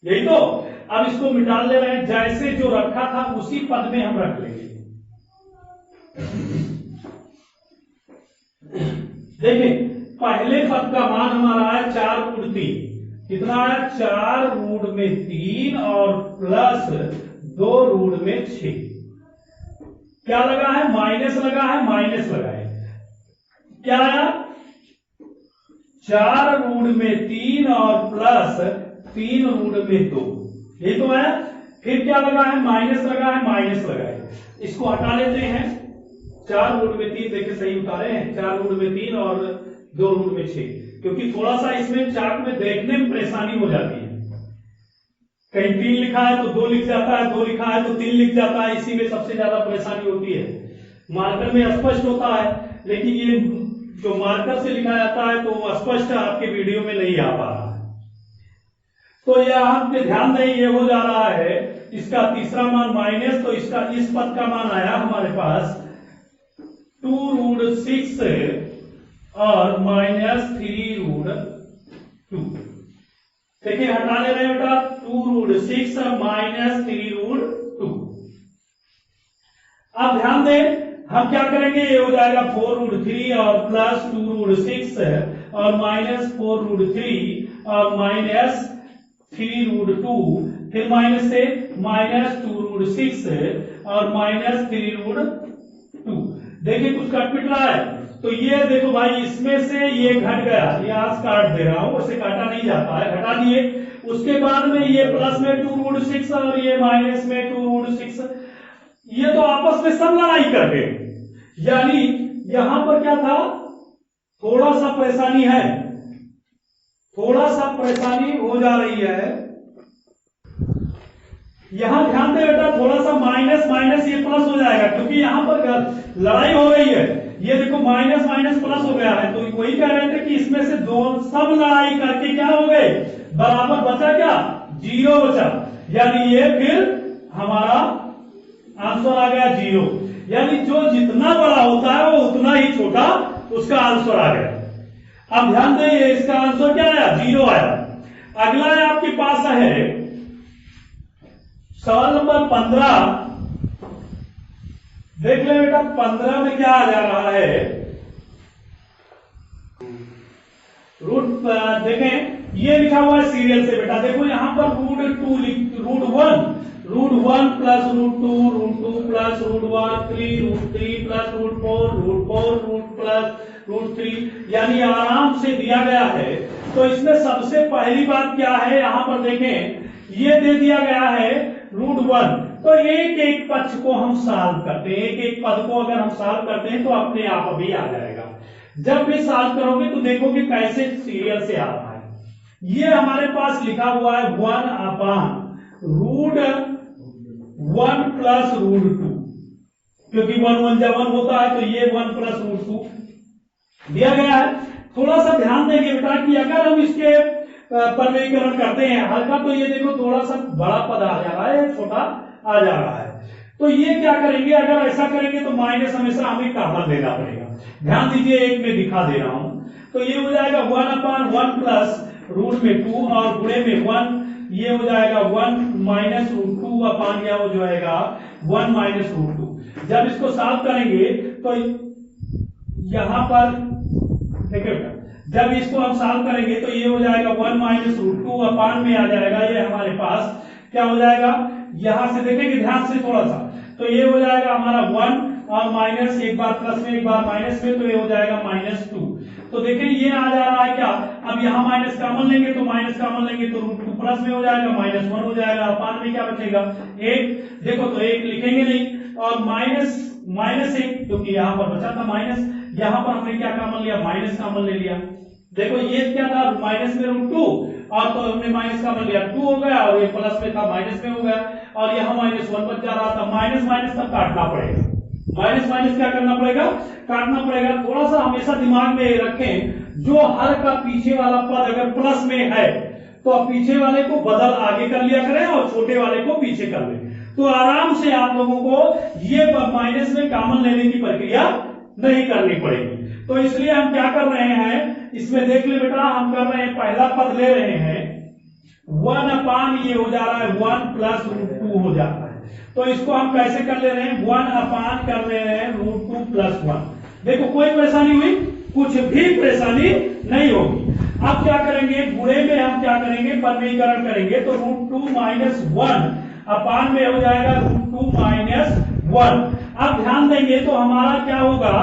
यही तो। अब इसको मिटा ले रहे हैं, जैसे जो रखा था उसी पद में हम रख लेंगे। देखिए पहले पद का मान हमारा आया 4√3, कितना आया 4√3 और प्लस 2√6। क्या लगा है, माइनस लगा है, माइनस लगा है। क्या आया 4√3 और प्लस 3√2, ये तो है। फिर क्या लगा है, माइनस लगा है, माइनस लगा है। इसको हटा लेते हैं, 4√3 देखिए सही उतारे हैं, 4√3 और 2√6, क्योंकि थोड़ा सा इसमें चार्ट में देखने में परेशानी हो जाती है। कहीं 3 लिखा है तो 2 लिख जाता है, 2 लिखा है तो 3 लिख जाता है, इसी में सबसे ज्यादा परेशानी होती है। मार्कर में स्पष्ट होता है, लेकिन ये जो मार्कर से लिखा जाता है तो वो स्पष्ट आपके वीडियो में नहीं आ पा रहा है। तो यहाँ पे ध्यान दें, ये हो जा रहा है इसका तीसरा मान माइनस, तो इसका इस पद का मान आया हमारे पास 2√6 और माइनस 3√2। देखिए हटा ले रहे हैं बेटा, 2√6 और माइनस 3√2। अब ध्यान दें, हम क्या करेंगे, ये हो जाएगा 4√3 और प्लस 2√6 और माइनस 4√3 और माइनस 3√2, फिर माइनस से माइनस 2√6 और माइनस 3√2। देखिए कुछ कट पिट रहा है, तो ये देखो भाई, इसमें से ये घट गया, ये आज काट दे रहा हूं, उसे काटा नहीं जाता है, घटा दिए। उसके बाद में ये प्लस में 2√6 और ये माइनस में 2√6, ये तो आपस में सब लड़ाई कर गए। यानी यहां पर क्या था, थोड़ा सा परेशानी है, थोड़ा सा परेशानी हो जा रही है। यहां ध्यान दे बेटा, थोड़ा सा माइनस माइनस ये प्लस हो जाएगा, क्योंकि यहां पर लड़ाई हो रही है। ये देखो माइनस माइनस प्लस हो गया है, तो वही कह रहे थे कि इसमें से दो सब लड़ाई करके क्या हो गए, बराबर बचा क्या, 0 बचा। यानी ये फिर हमारा आंसर आ गया 0। यानी जो जितना बड़ा होता है वो उतना ही छोटा उसका आंसर आ गया। अब ध्यान दें, इसका आंसर क्या आया, 0 आया। अगला है आपके पास है सवाल नंबर 15। देख ले बेटा 15 में क्या आ जा रहा है, रूट देखें, ये लिखा हुआ है सीरियल से बेटा। देखो यहां पर root 1 plus root 2 plus root 1 3 root 3 plus root 4 root plus root 3, यानी आराम से दिया गया है। तो इसमें सबसे पहली बात क्या है, यहां पर देखें ये दे दिया गया है रूट 1, तो एक एक पक्ष को हम सॉल्व करते हैं, एक एक पद को अगर हम सॉल्व करते हैं तो अपने आप भी आ जाएगा। जब भी सॉल्व करोगे तो देखोगे कैसे सीरियल से आ रहा है। ये हमारे पास लिखा हुआ है 1 अपान रूट 1 प्लस रूट 2, क्योंकि 1 1 जब 1 होता है तो ये 1 प्लस रूट 2 दिया गया है। थोड़ा सा ध्यान देंगे बेटा कि अगर हम इसके परिमेयीकरण करते हैं हल्का, तो ये देखो थोड़ा सा बड़ा पद आ जा रहा है, छोटा आ जा रहा है। तो ये क्या करेंगे, अगर ऐसा करेंगे तो माइनस हमेशा हमें कॉमन लेना पड़ेगा। ध्यान दीजिए, एक में दिखा दे रहा हूं, तो ये हो जाएगा 1 अपान 1 प्लस रूट में 2 और गुणे में 1, ये हो जाएगा 1 माइनस रूट 2 अपान या हो जाएगा 1 माइनस रूट 2। जब इसको सॉल्व करेंगे तो यहां पर देखिए बेटा, जब इसको हम सॉल्व करेंगे तो ये हो जाएगा 1 माइनस रूट 2 अपान में आ जाएगा, ये हमारे पास क्या हो जाएगा, यहां से देखेंगे ध्यान से थोड़ा सा, तो ये हो जाएगा हमारा 1 और माइनस, एक बार प्लस में एक बार माइनस में, तो ये हो जाएगा -2। तो देखिए ये आ जा रहा है क्या, अब यहाँ माइनस कॉमन लेंगे तो माइनस कॉमन लेंगे तो रूट 2 प्लस में हो जाएगा, -1 हो जाएगा, अपान में क्या बचेगा 1। देखो तो 1 लिखेंगे नहीं, और माइनस 1 क्योंकि यहाँ पर बचा था माइनस, यहाँ पर हमने क्या कॉमन लिया, माइनस कॉमन ले लिया। देखो ये क्या था, माइनस में रूट 2 और तो हमने माइनस कॉमन लिया, 2 हो गया, और ये प्लस में था माइनस में हो गया, और यहाँ -1 बच जा रहा था। माइनस माइनस तक काटना पड़ेगा, माइनस माइनस क्या करना पड़ेगा, काटना पड़ेगा। थोड़ा सा हमेशा दिमाग में रखें, जो हर का पीछे वाला पद अगर प्लस में है तो पीछे वाले को बदल आगे कर लिया करें और छोटे वाले को पीछे कर लें, तो आराम से आप लोगों को ये माइनस में कॉमन लेने की प्रक्रिया नहीं करनी पड़ेगी। तो इसलिए हम क्या कर रहे हैं, इसमें देख ले बेटा, हम कर रहे हैं पहला पद ले रहे हैं 1 अपान, ये हो जा रहा है 1 प्लस रूट 2 हो जाता है। तो इसको हम कैसे कर ले रहे हैं, 1 अपान कर ले रहे हैं रूट 2 प्लस 1। देखो कोई परेशानी हुई, कुछ भी परेशानी नहीं होगी। अब क्या करेंगे, गुणे में हम क्या करेंगे, परिमेयीकरण करेंगे, तो रूट 2 माइनस 1 अपान में हो जाएगा रूट 2 माइनस 1। अब ध्यान देंगे तो हमारा क्या होगा,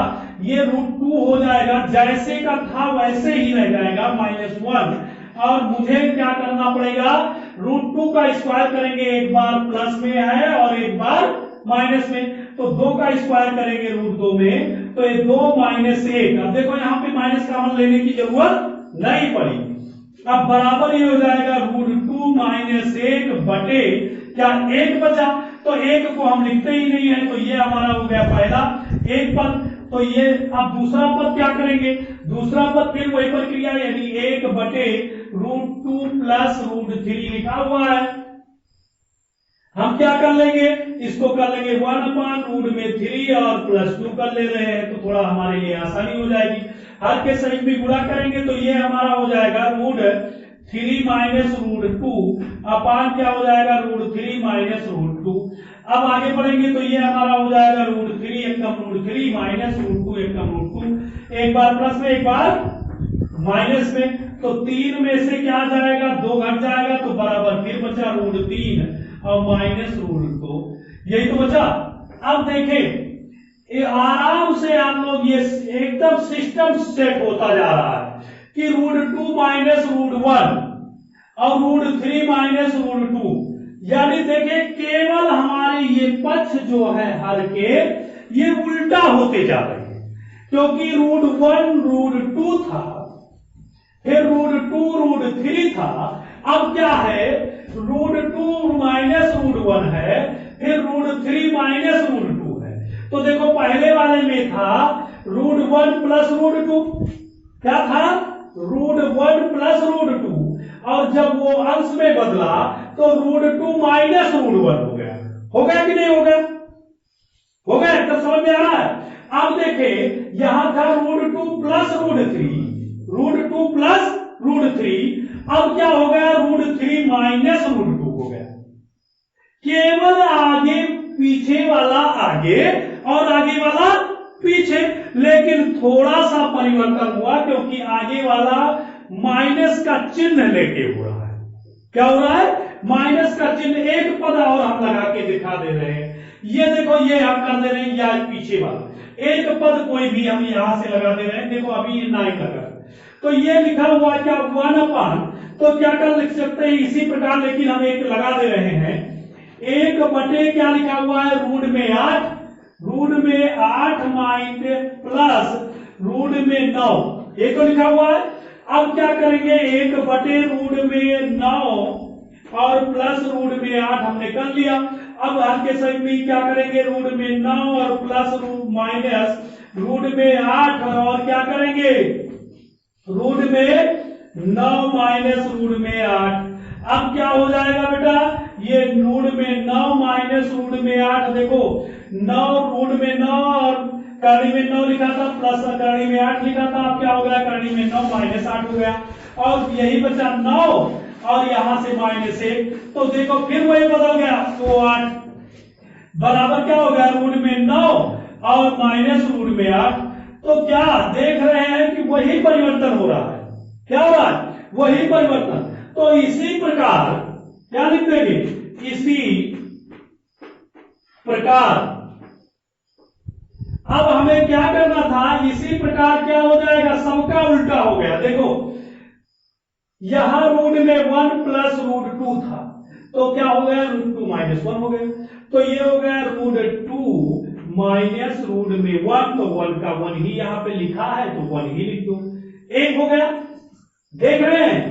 ये रूट 2 हो जाएगा, जैसे का था वैसे ही रह जाएगा -1, और मुझे क्या करना पड़ेगा, रूट 2 का स्क्वायर करेंगे, एक बार प्लस में है और एक बार माइनस में, तो 2 का स्क्वायर करेंगे रूट 2 में, तो ये 2 माइनस 1। अब देखो यहाँ पे माइनस कॉमन लेने की जरूरत नहीं पड़ी। अब बराबर ये हो जाएगा रूट 2 माइनस 1 बटे क्या 1 बचा, तो 1 को हम लिखते ही नहीं है, तो ये हमारा हो गया पहला एक पद। तो ये अब दूसरा पद क्या करेंगे, दूसरा पद फिर वही प्रक्रिया, यानी 1 बटे रूट 2 प्लस रूट 3 लिखा हुआ है। हम क्या कर लेंगे, इसको कर लेंगे 1 अपान रूट में 3 और प्लस 2 कर ले रहे हैं, तो थोड़ा हमारे लिए आसानी हो जाएगी। हर के सही भी गुणा करेंगे तो ये हमारा हो जाएगा रूट 3 माइनस रूट 2 अपान क्या हो जाएगा, रूट 3 माइनस रूट 2। अब आगे बढ़ेंगे तो ये हमारा हो जाएगा रूट 3 एक कम रूट 3 माइनस रूट 2 एक कम रूट 2, एक बार प्लस में एक बार माइनस में, तो 3 में से क्या जाएगा, 2 घट जाएगा, तो बराबर फिर बचा रूट 3 और माइनस रूट 2, यही तो बचा। अब देखें ये आराम से आप लोग ये एकदम सिस्टम सेट होता जा रहा है कि रूट 2 माइनस रूट 1 और रूट 3 माइनस रूट 2, यानी देखें केवल हमारे ये पक्ष जो है हर के ये उल्टा होते जा रहे हैं, क्योंकि रूट 1 रूट 2 था, फिर रूट 2 रूट 3 था। अब क्या है √2 माइनस √1 है, फिर √3 माइनस √2 है। तो देखो पहले वाले में था √1 प्लस √2, क्या था √1 प्लस √2, और जब वो अंश में बदला तो √2 माइनस √1 हो गया। हो गया कि नहीं हो गया? हो गया, तब समझ में आ रहा है। अब देखें यहां था √2 प्लस √3, √2 प्लस √3, अब क्या हो गया √3 माइनस √2 हो गया। केवल आगे पीछे वाला आगे और आगे वाला पीछे, लेकिन थोड़ा सा परिवर्तन हुआ क्योंकि आगे वाला माइनस का चिन्ह लेके हो रहा है। क्या हो रहा है? माइनस का चिन्ह। एक पद और हम लगा के दिखा दे रहे हैं, ये देखो, ये हम कर दे रहे हैं या पीछे वाला एक पद कोई भी हम यहां से लगा दे रहे हैं। देखो अभी 9 लगा, तो ये लिखा हुआ क्या 1/, तो क्या कर लिख सकते हैं इसी प्रकार, लेकिन हम एक लगा दे रहे हैं 1/, क्या लिखा हुआ है √8, √8 माइनस प्लस √9, ये तो लिखा हुआ है। अब क्या करेंगे 1/√9 और प्लस √8 हमने कर लिया। अब हल्के से भी क्या करेंगे √9 और प्लस माइनस √8 और क्या करेंगे √9 माइनस √8। अब क्या हो जाएगा बेटा, ये √9 माइनस √8, देखो 9 √9 और करनी में 9 लिखा था प्लस करनी में 8 लिखा था। अब क्या हो गया करनी में 9 माइनस 8 हो गया, और यही बचा 9 और यहां से -1, तो देखो फिर वही बदल गया, तो 8 बराबर क्या हो गया √9 और माइनस √8। तो क्या देख रहे हैं कि वही परिवर्तन हो रहा है। क्या हो रहा है? वही परिवर्तन। तो इसी प्रकार क्या लिख देंगे, इसी प्रकार अब हमें क्या करना था, इसी प्रकार क्या हो जाएगा, सबका उल्टा हो गया। देखो यहां √1 प्लस √2 था, तो क्या हो गया √2 माइनस 1 हो गया, तो ये हो गया √2 माइनस √1, तो 1 का 1 ही यहां पे लिखा है तो 1 ही लिख दो, 1 हो गया। देख रहे हैं?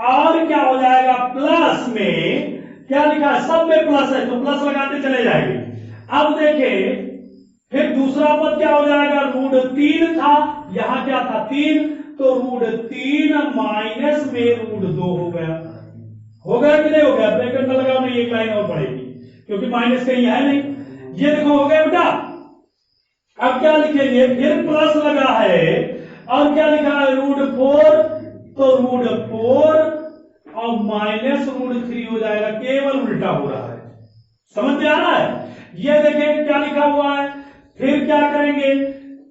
और क्या हो जाएगा प्लस में क्या लिखा है, सब में प्लस है तो प्लस लगाते चले जाएंगे। अब देखें फिर दूसरा पद क्या हो जाएगा, √3 था, यहां क्या था 3, तो √3 माइनस में √2 हो गया। हो गया कि नहीं हो गया? ब्रैकेट में लगाओ, नहीं एक लाइन और बढ़ेगी क्योंकि माइनस कहीं है नहीं। ये देखो हो गया बेटा। अब क्या लिखेंगे, फिर प्लस लगा है और क्या लिखा है √4, तो √4 और माइनस √3 हो जाएगा, केवल उल्टा हो रहा है। समझ में आ रहा है? ये देखें क्या लिखा हुआ है, फिर क्या करेंगे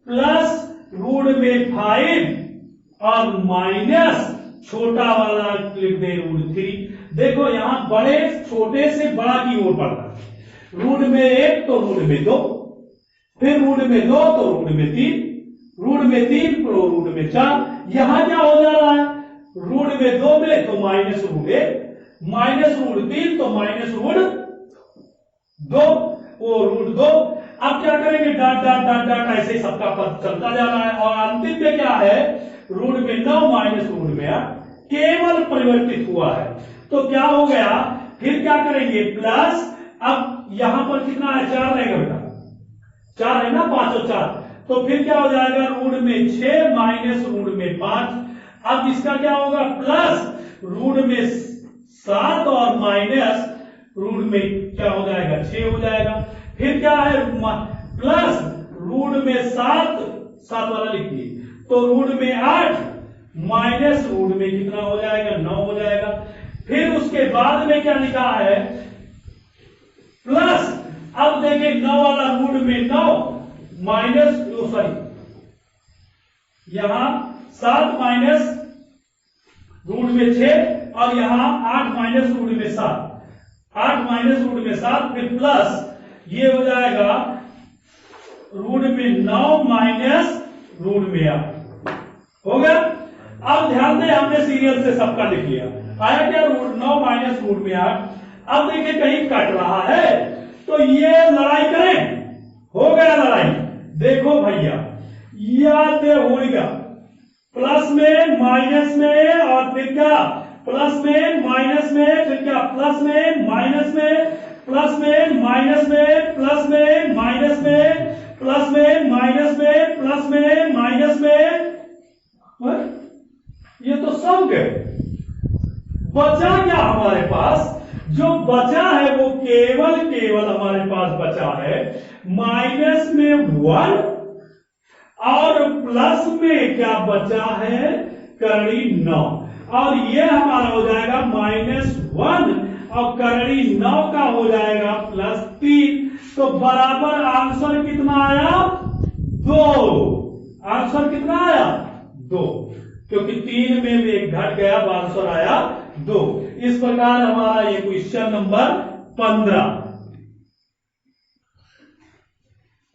प्लस √5 और माइनस छोटा वाला लिख दे √3। देखो यहां बड़े छोटे से बड़ा की ओर बढ़ रहा है, √1 तो √2, फिर √2 तो √3, √3 तो √4। यहां क्या हो जा रहा है √2 में तो माइनस √1, माइनस √3 तो माइनस √2, वो √2। अब क्या करेंगे डाट डाट डाट डाट ऐसे सबका पद चलता जा रहा है, और अंतिम में क्या है √9 माइनस √8 केवल परिवर्तित हुआ है। तो क्या हो गया, फिर क्या करेंगे प्लस, अब यहां पर कितना है 4 रहेगा बेटा, 4 है ना, 5 और 4, तो फिर क्या हो जाएगा √6 माइनस √5। अब इसका क्या होगा प्लस √7 और माइनस क्या हो जाएगा 6 हो जाएगा। फिर क्या है प्लस √7, 7 वाला लिखिए, तो √8 माइनस कितना हो जाएगा 9 हो जाएगा। फिर उसके बाद में क्या लिखा है प्लस, अब देखिए 9 वाला √9 माइनस यहां 7 माइनस √6 और यहां 8 माइनस √7, 8 माइनस √7, फिर प्लस ये हो जाएगा √9 माइनस √8 हो गया। अब ध्यान दें हमने सीरियल से सबका लिख लिया, आया क्या √9 माइनस √8। अब देखिए कहीं कट रहा है तो ये लड़ाई करें, हो गया लड़ाई। देखो भैया या होगा प्लस में माइनस में और फिर क्या प्लस में माइनस में, फिर क्या प्लस में माइनस में, प्लस में माइनस में, प्लस में माइनस में, प्लस में माइनस में, प्लस में माइनस में। ये तो सम गए। बचा क्या हमारे पास? जो बचा है वो केवल हमारे पास बचा है माइनस में 1 और प्लस में क्या बचा है? करड़ी 9। और ये हमारा हो जाएगा -1 और करड़ी 9 का हो जाएगा +3। तो बराबर आंसर कितना आया? 2। आंसर कितना आया? 2, क्योंकि 3 में भी एक घट गया, आंसर आया 2। इस प्रकार हमारा ये क्वेश्चन नंबर 15।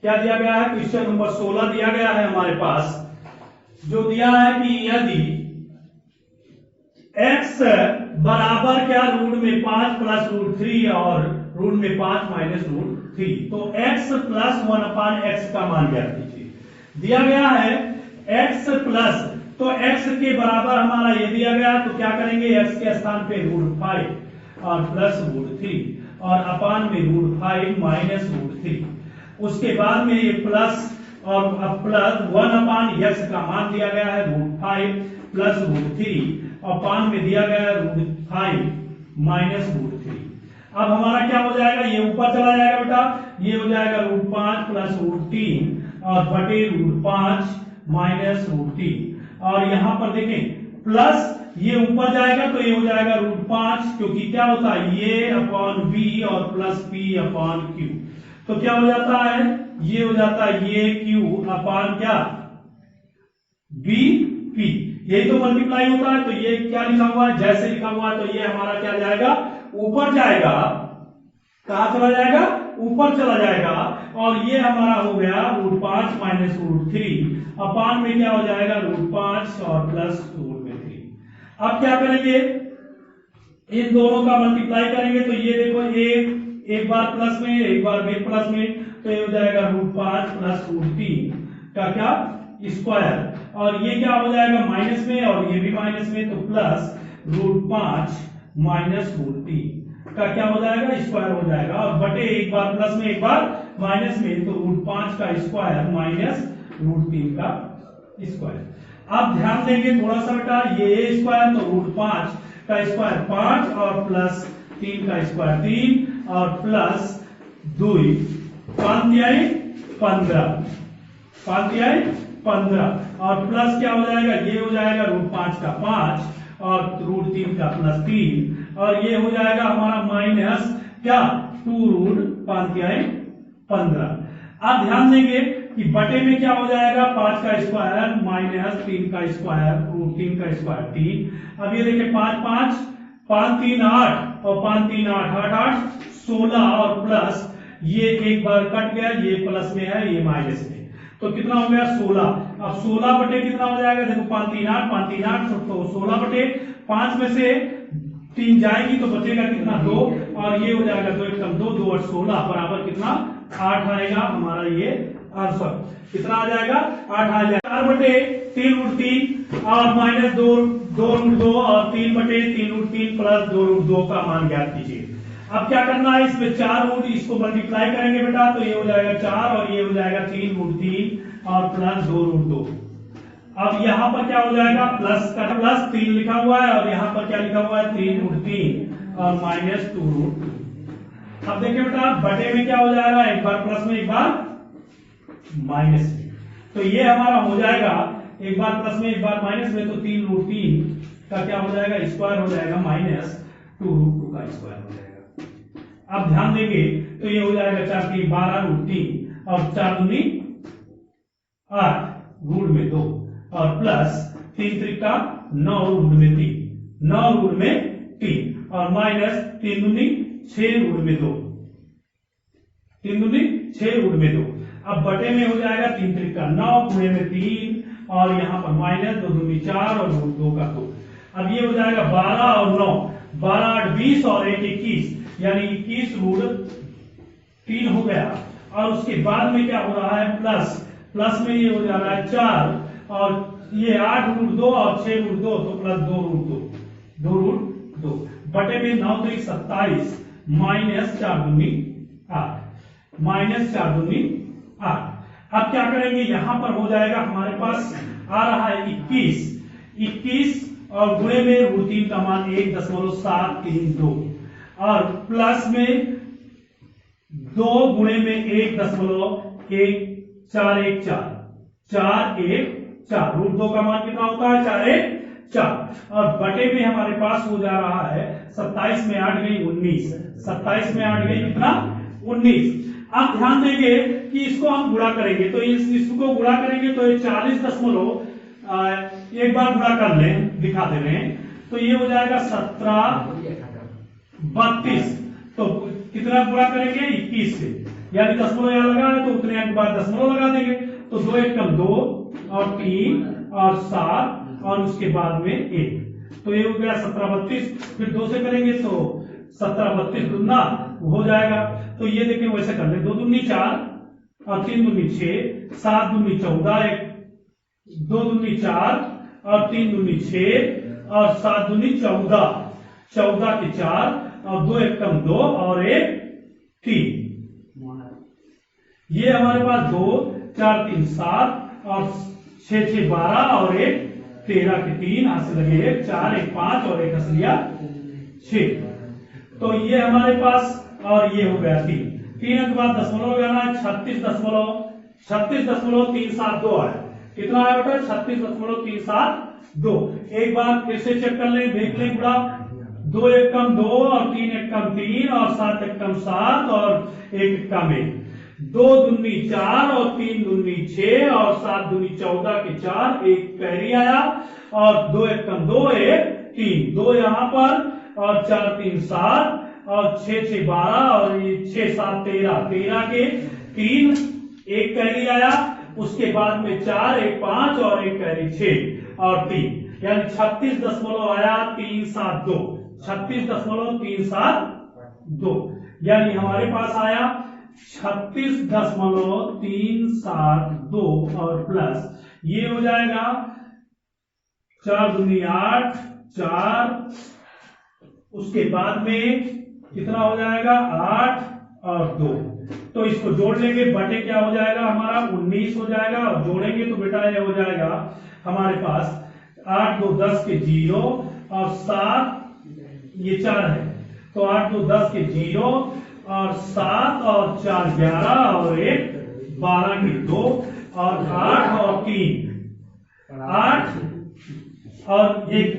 क्या दिया गया है? क्वेश्चन नंबर 16 दिया गया है हमारे पास, जो दिया है कि यदि x बराबर क्या रूट में 5 प्लस रूट 3 और रूट में 5 माइनस रूट 3, तो x प्लस 1/x का मान ज्ञात कीजिए। दिया गया है x प्लस, तो x के बराबर हमारा ये दिया गया, तो क्या करेंगे? x के स्थान पे रूट 5 और प्लस रूट 3 और अपान में रूट 5 माइनस रूट 3। उसके बाद में ये प्लस और प्लस 1/x का मान दिया गया है रूट 5 प्लस रूट 3 और अपान में दिया गया है रूट 5 माइनस रूट 3। अब हमारा क्या हो जाएगा? ये ऊपर चला जाएगा बेटा, ये हो जाएगा रूट 5 प्लस रूट 3 और बटे रूट 5 माइनस रूट 3। और यहां पर देखें प्लस ये ऊपर जाएगा तो ये हो जाएगा रूट 5, क्योंकि क्या होता है? ये अपॉन बी और प्लस पी अपॉन क्यू। तो क्या हो जाता है? ये हो जाता है ये क्यू अपॉन क्या? B P. यही तो मल्टीप्लाई होता है। तो ये क्या लिखा हुआ है? जैसे लिखा हुआ है, तो ये हमारा क्या जाएगा? ऊपर जाएगा। कहां चला जाएगा? ऊपर चला जाएगा। और ये हमारा हो गया रूट 5 माइनस रूट 3 अपान में क्या हो जाएगा? रूट 5 और प्लस रूट में 3। अब क्या करेंगे? इन दोनों का मल्टीप्लाई करेंगे, तो ये देखो एक बार प्लस में एक बार भी प्लस में, तो ये हो जाएगा रूट 5 प्लस रूट 3 का क्या? स्क्वायर। और ये क्या हो जाएगा? माइनस में और ये भी माइनस में, तो प्लस रूट 5 माइनस रूट 3 का क्या हो जाएगा? स्क्वायर हो जाएगा। और बटे एक बार प्लस में एक बार माइनस में, तो रूट 5 का स्क्वायर माइनस रूट 3 का स्क्वायर। अब ध्यान देंगे थोड़ा सा बेटा, ये स्क्वायर तो रूट 5 का स्क्वायर 5 और प्लस 3 का स्क्वायर 3 और प्लस 2 15 और प्लस क्या हो जाएगा? ये हो जाएगा रूट 5 का 5 और रूट 3 का प्लस 3 और ये हो जाएगा हमारा माइनस क्या? 2 रूट 15। अब ध्यान देंगे कि बटे में क्या हो जाएगा? 5 का स्क्वायर माइनस 3 का स्क्वायर रूट 3 का स्क्वायर 3। अब ये देखिए 5 5 5 3 8 और 5 3 8 8 8 16 और प्लस ये एक बार कट गया, ये प्लस में है ये माइनस में, तो कितना हो गया? 16। अब 16 बटे कितना हो जाएगा? देखो 5 3 8 5 3 8, तो 16 बटे 5 में से 3 जाएगी तो बचेगा कितना? 2 और ये हो जाएगा 2 एकदम 2 2 और 16 बराबर कितना? 8 आएगा हमारा ये आंसर। कितना आ जाएगा? 8 आ जाएगा। 4 बटे 3 रूट 3 और माइनस 2 रूट 2 और 3 बटे 3 रूट 3 प्लस 2 रूट 2 का मान ज्ञात कीजिए। अब क्या करना है? इसमें 4 रूट इसको मल्टीप्लाई करेंगे बेटा, तो ये हो जाएगा 4 और ये हो जाएगा 3 रूट 3 और प्लस 2 रूट 2। अब यहां पर क्या हो जाएगा? प्लस का प्लस 3 लिखा हुआ है और यहां पर क्या लिखा हुआ है? 3 रूट 3 और माइनस 2 रूट 2। अब देखिए बेटा बटे में क्या हो जाएगा? एक बार प्लस में एक बार माइनस में, तो ये हमारा हो जाएगा एक बार प्लस में एक बार माइनस में, तो 3 रूट 3 का क्या हो जाएगा? स्क्वायर हो जाएगा माइनस 2 रूट 2 का स्क्वायर हो जाएगा। अब ध्यान देंगे तो ये हो जाएगा 4 3 12 रूट 3 और 4 दूनी 8 रूट में 2 और प्लस 3 त्रिका 9 रूट में 3 9 रूट में 3 और माइनस 3 दूनी 6 रूट में 2 3 दूनी 6 रूट में 2। अब बटे में हो जाएगा 3 त्रिका 9 पूरे में 3 और यहाँ पर माइनस 2 दूनी 4 और रूट 2 का 2। अब ये हो जाएगा 12 और 9 12 8 20 और 1 21 यानी 21 रूट 3 हो गया। और उसके बाद में क्या हो रहा है? प्लस में ये हो जा रहा है 4 और ये 8 रूट 2 और 6 रूट 2, तो प्लस 2 रूट 2 2 रूट 2 बटे में 9 3 27 माइनस 4 दूनी 8 माइनस 4 दूनी 8। अब क्या करेंगे, यहां पर हो जाएगा हमारे पास आ रहा है 21 और गुणे में रूट 3 का मान 1.732 और प्लस में 2 गुणे में 1.1414 4 रूट 2 का मान कितना होता है 4 1 4 और बटे में हमारे पास हो जा रहा है 27 में 8 गई 19 27 में 8 गई कितना 19। आप ध्यान देंगे कि इसको हम गुणा करेंगे तो इसको गुणा करेंगे तो ये 40 दशमलव एक बार गुणा कर लें, दिखा दे रहे हैं तो ये हो जाएगा 1732। तो कितना गुणा करेंगे 21 से, यानी दशमलव यहाँ लगा है तो उतने के बाद दशमलव लगा देंगे तो 2 1 कम 2 और 3 और 7 और उसके बाद में 1 तो ये हो गया 1732। फिर 2 से करेंगे तो 1732 दुना हो जाएगा। तो ये देखें वैसे कर ले 2 दूनी 4 और 3 दूनी 6 7 दूनी 14 2 दूनी 4 और 3 दूनी 6 और 7 दूनी 14 14 के 4 और 2 1 कम 2 और 1 3। ये हमारे पास 2 4 3 7 और 6 6 12 और 1 13 के 3 हाथ से लगे 1 4 1 5 और 1 हंसलिया 6। तो ये हमारे पास और ये हो गया 3 अंक बाद दशमलव लगाना 36.372 आया। कितना आया बेटा 36.372। एक बार फिर से चेक कर लें, देख लें गुणा 2 1 कम 2 और 3 1 कम 3 और 7 1 कम 7 और 1 1 कम 1 2 दूनी 4 और 3 दूनी 6 और 7 दूनी 14 के 4 1 कैरी आया और 2 1 कम 2 1 3 2 यहाँ पर और 4 3 7 और 6 6 12 और 6 7 13 के 3 1 कैरी आया। उसके बाद में 4 1 5 और 1 कैरी 6 और 3 यानी 36 आया 372 36.372 यानी हमारे पास आया 36.372 और प्लस ये हो जाएगा 4 दूनी 8 4 उसके बाद में कितना हो जाएगा 8 और 2 तो इसको जोड़ लेंगे बटे क्या हो जाएगा हमारा 19 हो जाएगा और जोड़ेंगे तो बेटा ये हो जाएगा हमारे पास 8 2 10 के 0 और 7 ये 4 है तो 8 2 10 के 0 और 7 और 4 11 और 1 12 के 2 और 8 और 3 8 और 1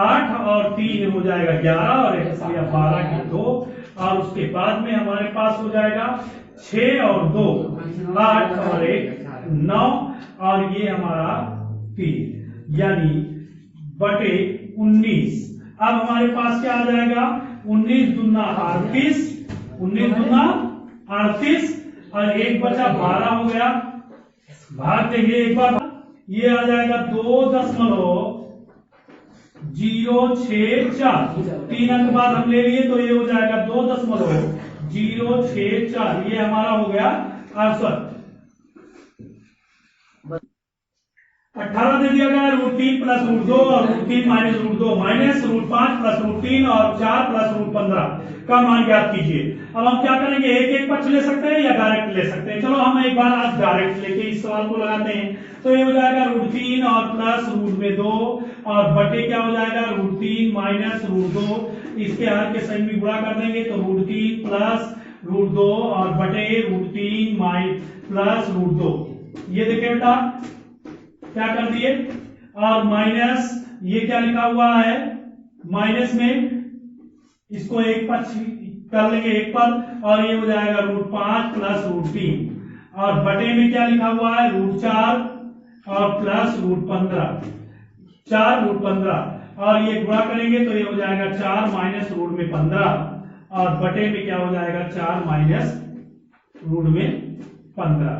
8 और 3 हो जाएगा 11 और 1 12 के 2 और उसके बाद में हमारे पास हो जाएगा 6 और 2 8 और 1 9 और ये हमारा 3 यानी बटे 19। अब हमारे पास क्या आ जाएगा 19 दूना 38 19 दूना 38 और 1 बचा 12 हो गया भाग देंगे एक बार ये आ जाएगा 2.064 3 अंक बाद हम ले लिए तो ये हो जाएगा 2.064 ये हमारा हो गया आंसर। 18 दे दिया गया √3 प्लस √2 और √3 माइनस √2 माइनस √5 प्लस √3 और 4 प्लस √15 का मान ज्ञात कीजिए। अब हम क्या करेंगे एक एक पक्ष ले सकते हैं या डायरेक्ट ले सकते हैं। चलो हम एक बार आज डायरेक्ट लेके इस सवाल को लगाते हैं तो ये हो जाएगा √3 और प्लस √2 और बटे क्या हो जाएगा √3 माइनस √2 इसके हर के सही में गुणा कर देंगे तो √3 प्लस √2 और बटे √3 प्लस √2 ये देखिए बेटा क्या कर दिए और माइनस ये क्या लिखा हुआ है माइनस में इसको एक पक्ष कर लेंगे एक पद और ये हो जाएगा √5 प्लस √3 और बटे में क्या लिखा हुआ है √4 और प्लस √15 4 √15 और ये गुणा करेंगे तो ये हो जाएगा 4 माइनस √15 और बटे में क्या हो जाएगा 4 माइनस √15।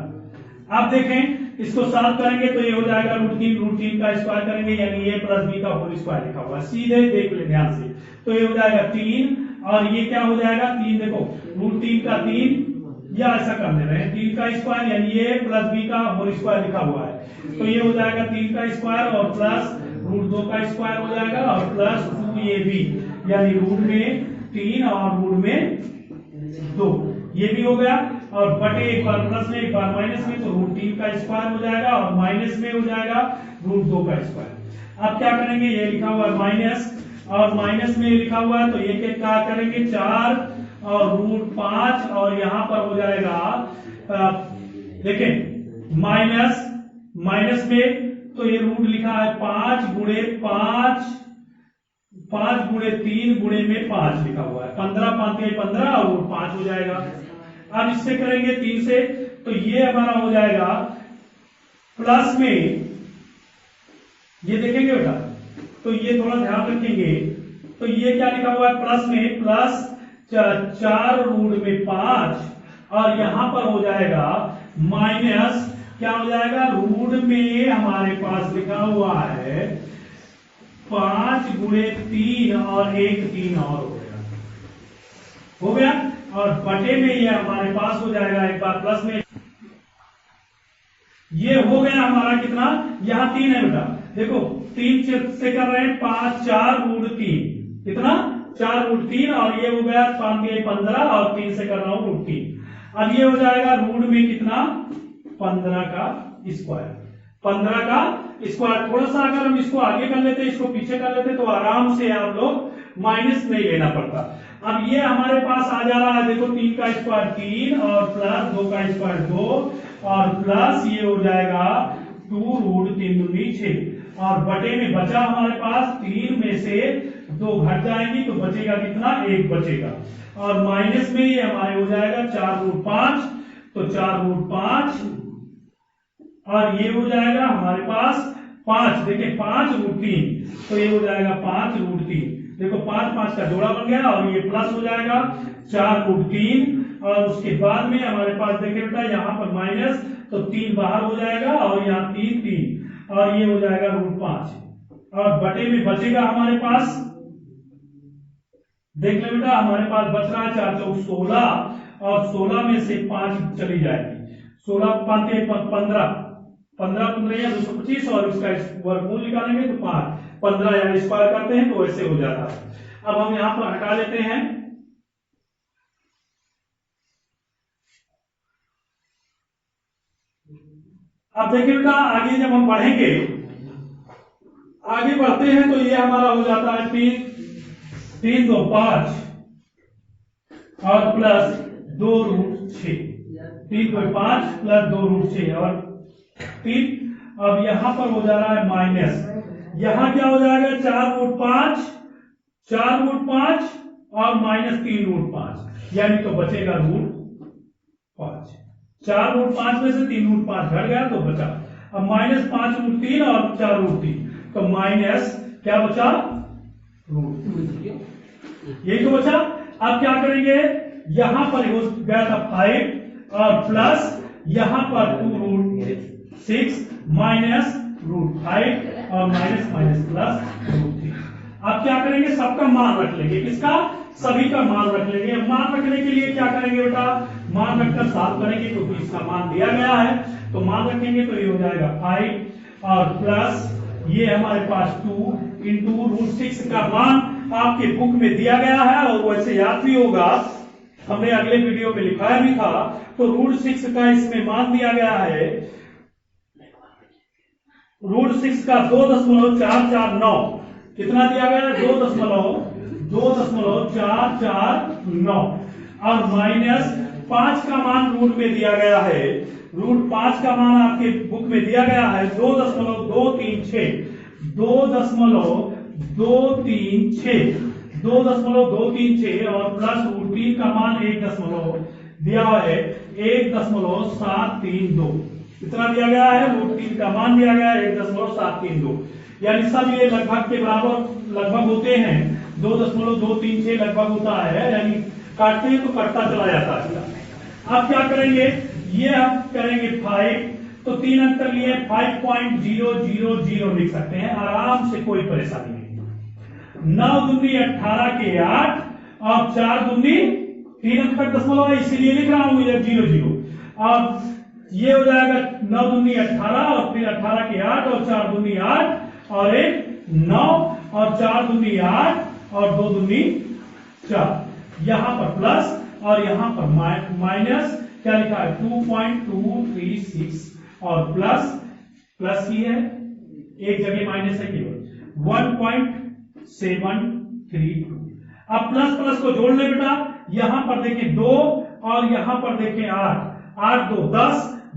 अब देखें इसको सॉल्व करेंगे तो ये हो जाएगा √3 का स्क्वायर करेंगे यानी a प्लस b का होल स्क्वायर लिखा हुआ है सीधे देख ले ध्यान से तो ये हो जाएगा 3 और ये क्या हो जाएगा 3 देखो √3 का 3 या ऐसा कर दे रहे हैं 3 का स्क्वायर यानी a प्लस b का होल स्क्वायर लिखा हुआ है तो ये हो जाएगा 3 का स्क्वायर और प्लस रूट 2 का स्क्वायर हो जाएगा और प्लस 2ab, यानी रूट में 3 और रूट में 2, ये भी हो गया। और बटे एक बार प्लस में एक बार माइनस में, तो रूट 3 का स्क्वायर हो जाएगा और माइनस में हो जाएगा रूट 2 का स्क्वायर। अब क्या करेंगे, ये लिखा हुआ है माइनस और माइनस में लिखा हुआ है, तो ये क्या करेंगे 4 और रूट 5 और यहां पर हो जाएगा देखिए माइनस में, तो ये रूट लिखा है 5 गुणे 5, 5 गुणे 3 गुणे में 5 लिखा हुआ है, 15 5 15 और रूट 5 हो जाएगा। अब इससे करेंगे 3 से, तो ये हमारा हो जाएगा प्लस में, ये देखेंगे बेटा, तो ये थोड़ा ध्यान रखेंगे, तो ये क्या लिखा हुआ है प्लस में, प्लस 4 रूट में 5 और यहां पर हो जाएगा माइनस, क्या हो जाएगा रूट में हमारे पास लिखा हुआ है 5 गुणे 3 और 1 3 और हो गया और बटे में ये हमारे पास हो जाएगा एक बार प्लस में, ये हो गया हमारा कितना, यहां 3 है बेटा, देखो 3 से कर रहे हैं 5 4 रूट 3, कितना 4 रूट 3 और ये हो गया 5 15 और 3 से कर रहा हूं रूट 3। अब ये हो जाएगा रूट में कितना 15 का स्क्वायर, 15 का स्क्वायर। थोड़ा सा अगर हम इसको आगे कर लेते, इसको पीछे कर लेते, तो आराम से आप लोग माइनस नहीं लेना पड़ता। अब ये हमारे पास आ जा रहा है, देखो 3 का स्क्वायर 3 और प्लस 2 का स्क्वायर 2 और प्लस ये हो जाएगा 2 रूट 3 दूनी 6 और बटे में बचा हमारे पास 3 में से 2 घट जाएंगी, तो बचेगा कितना 1 बचेगा और माइनस में ये हमारे हो जाएगा 4 रूट 5, तो 4 रूट 5 और ये हो जाएगा हमारे पास 5, देखिए 5 रूट 3, तो ये हो जाएगा 5 रूट 3, देखो 5 5 का जोड़ा बन गया और ये प्लस हो जाएगा 4 रूट 3 और उसके बाद में हमारे पास देखिए बेटा यहाँ पर माइनस, तो 3 बाहर हो जाएगा और यहाँ 3 3 और ये हो जाएगा रूट 5 और बटे में बचेगा हमारे पास, देख ले बेटा हमारे पास बच रहा है 4 4 16 और 16 में से 5 चली जाएगी, 16 5 15 15 15 225 और इसका वर्गमूल निकालेंगे तो 5 15 या स्क्वायर करते हैं तो ऐसे हो जाता है। अब हम यहां पर हटा लेते हैं, अब देखिए बेटा आगे जब हम बढ़ेंगे, आगे बढ़ते हैं तो ये हमारा हो जाता है 3 2 5 और प्लस 2 रूट 6, 3 2 5 प्लस 2 रूट 6 और 3। अब यहां पर हो जा रहा है माइनस, यहां क्या हो जाएगा 4 रूट 5 और माइनस 3 रूट 5, यानी तो बचेगा रूट 5, 4 रूट 5 में से 3 रूट 5 घट गया तो बचा, अब माइनस 5 रूट 3 और 4 रूट 3, तो माइनस क्या बचा रूट, यही तो बचा। अब क्या करेंगे, यहां पर हो गया था 5 और प्लस यहां पर 2 रूट 6 माइनस रूट 5 और माइनस माइनस प्लस रूट 3। अब क्या करेंगे, सबका मान रख लेंगे, किसका, सभी का मान रख लेंगे। मान रखने के लिए क्या करेंगे बेटा, मान रखकर सॉल्व करेंगे क्योंकि इसका मान दिया गया है, तो मान रखेंगे तो ये हो जाएगा 5 और प्लस ये हमारे पास 2 इंटू रूट 6 का मान आपके बुक में दिया गया है और वैसे याद भी होगा, हमने अगले वीडियो में लिखाया भी था। तो रूट 6 का इसमें मान दिया गया है, रूट 6 का 2.449, कितना दिया गया है 2.449 और माइनस 5 का मान रूट में दिया गया है, रूट 5 का मान आपके बुक में दिया गया है 2.236 और प्लस रूट 3 का मान 1 दिया है 1.732, कितना दिया गया है, रूट 3 का मान दिया गया है 1.732, यानी सब ये लगभग के बराबर लगभग होते हैं, 2.236 लगभग होता है, यानी काटते हैं तो कटता चला जाता है। अब क्या करेंगे, ये हम करेंगे 5, तो 3 अंक कर लिए 5.000 लिख सकते हैं आराम से, कोई परेशानी नहीं। 9 दूनी 18 के 8 और 4 दूनी 3 अंक तक दशमलव है इसीलिए लिख रहा हूं इधर 0 और ये हो जाएगा 9 दूनी 18 और फिर 18 के 8 और 4 दूनी 8 और 1 9 और 4 दूनी 8 और 2 दूनी 4। यहां पर प्लस और यहां पर माइनस, क्या लिखा है 2.236 और प्लस ही है, एक जगह माइनस है केवल 1.732। अब प्लस प्लस को जोड़ ले बेटा, यहां पर देखें 2 और यहां पर देखें 8, 8 2 10,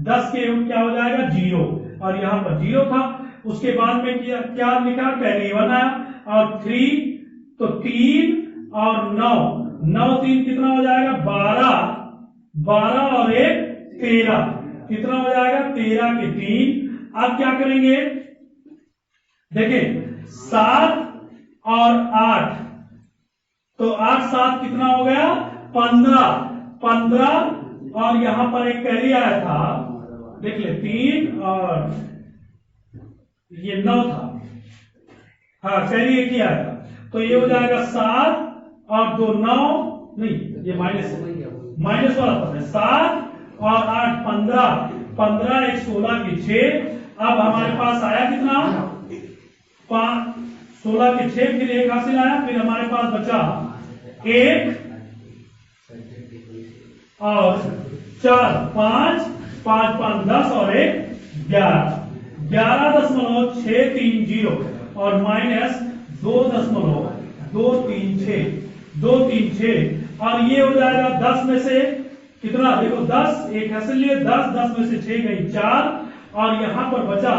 10 के क्या हो जाएगा 0 और यहां पर 0 था। उसके बाद में क्या लिखा, कैरी 1 आया और 3 तो 3 और 9, 9 3 कितना हो जाएगा 12, 12 और 1 13, कितना हो जाएगा 13 के 3। अब क्या करेंगे, देखिए 7 और 8, तो 8 7 कितना हो गया 15, 15 और यहां पर एक कैरी आया था, देख ले 3 और ये 9 था, हाँ कैरी एक ही आया था, तो ये हो जाएगा 7 और 2 9, नहीं ये माइनस वाला पद है, 7 और 8 15, 15 1 16 की 6। अब हमारे पास आया कितना 16 के 6, फिर 1 हासिल आया, फिर हमारे पास बचा 1 और 4 5 5 5 10 और 1 11, 11.630 और माइनस 2.236 और ये हो जाएगा 10 में से कितना, देखो 10 एक हासिल लिए 10, 10 में से 6 गई 4 और यहां पर बचा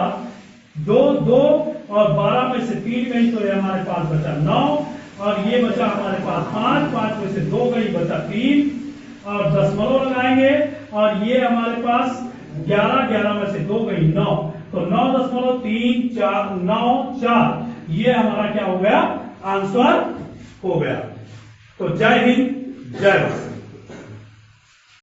2 2 और 12 में से 3 गई, तो ये हमारे पास बचा 9 और ये बचा हमारे पास 5, 5 में से 2 गई बचा 3 और दशमलव लगाएंगे और ये हमारे पास 11, 11 में से 2 गई 9, तो 9.394, ये हमारा क्या हो गया आंसर हो गया। तो जय हिंद जय भारत।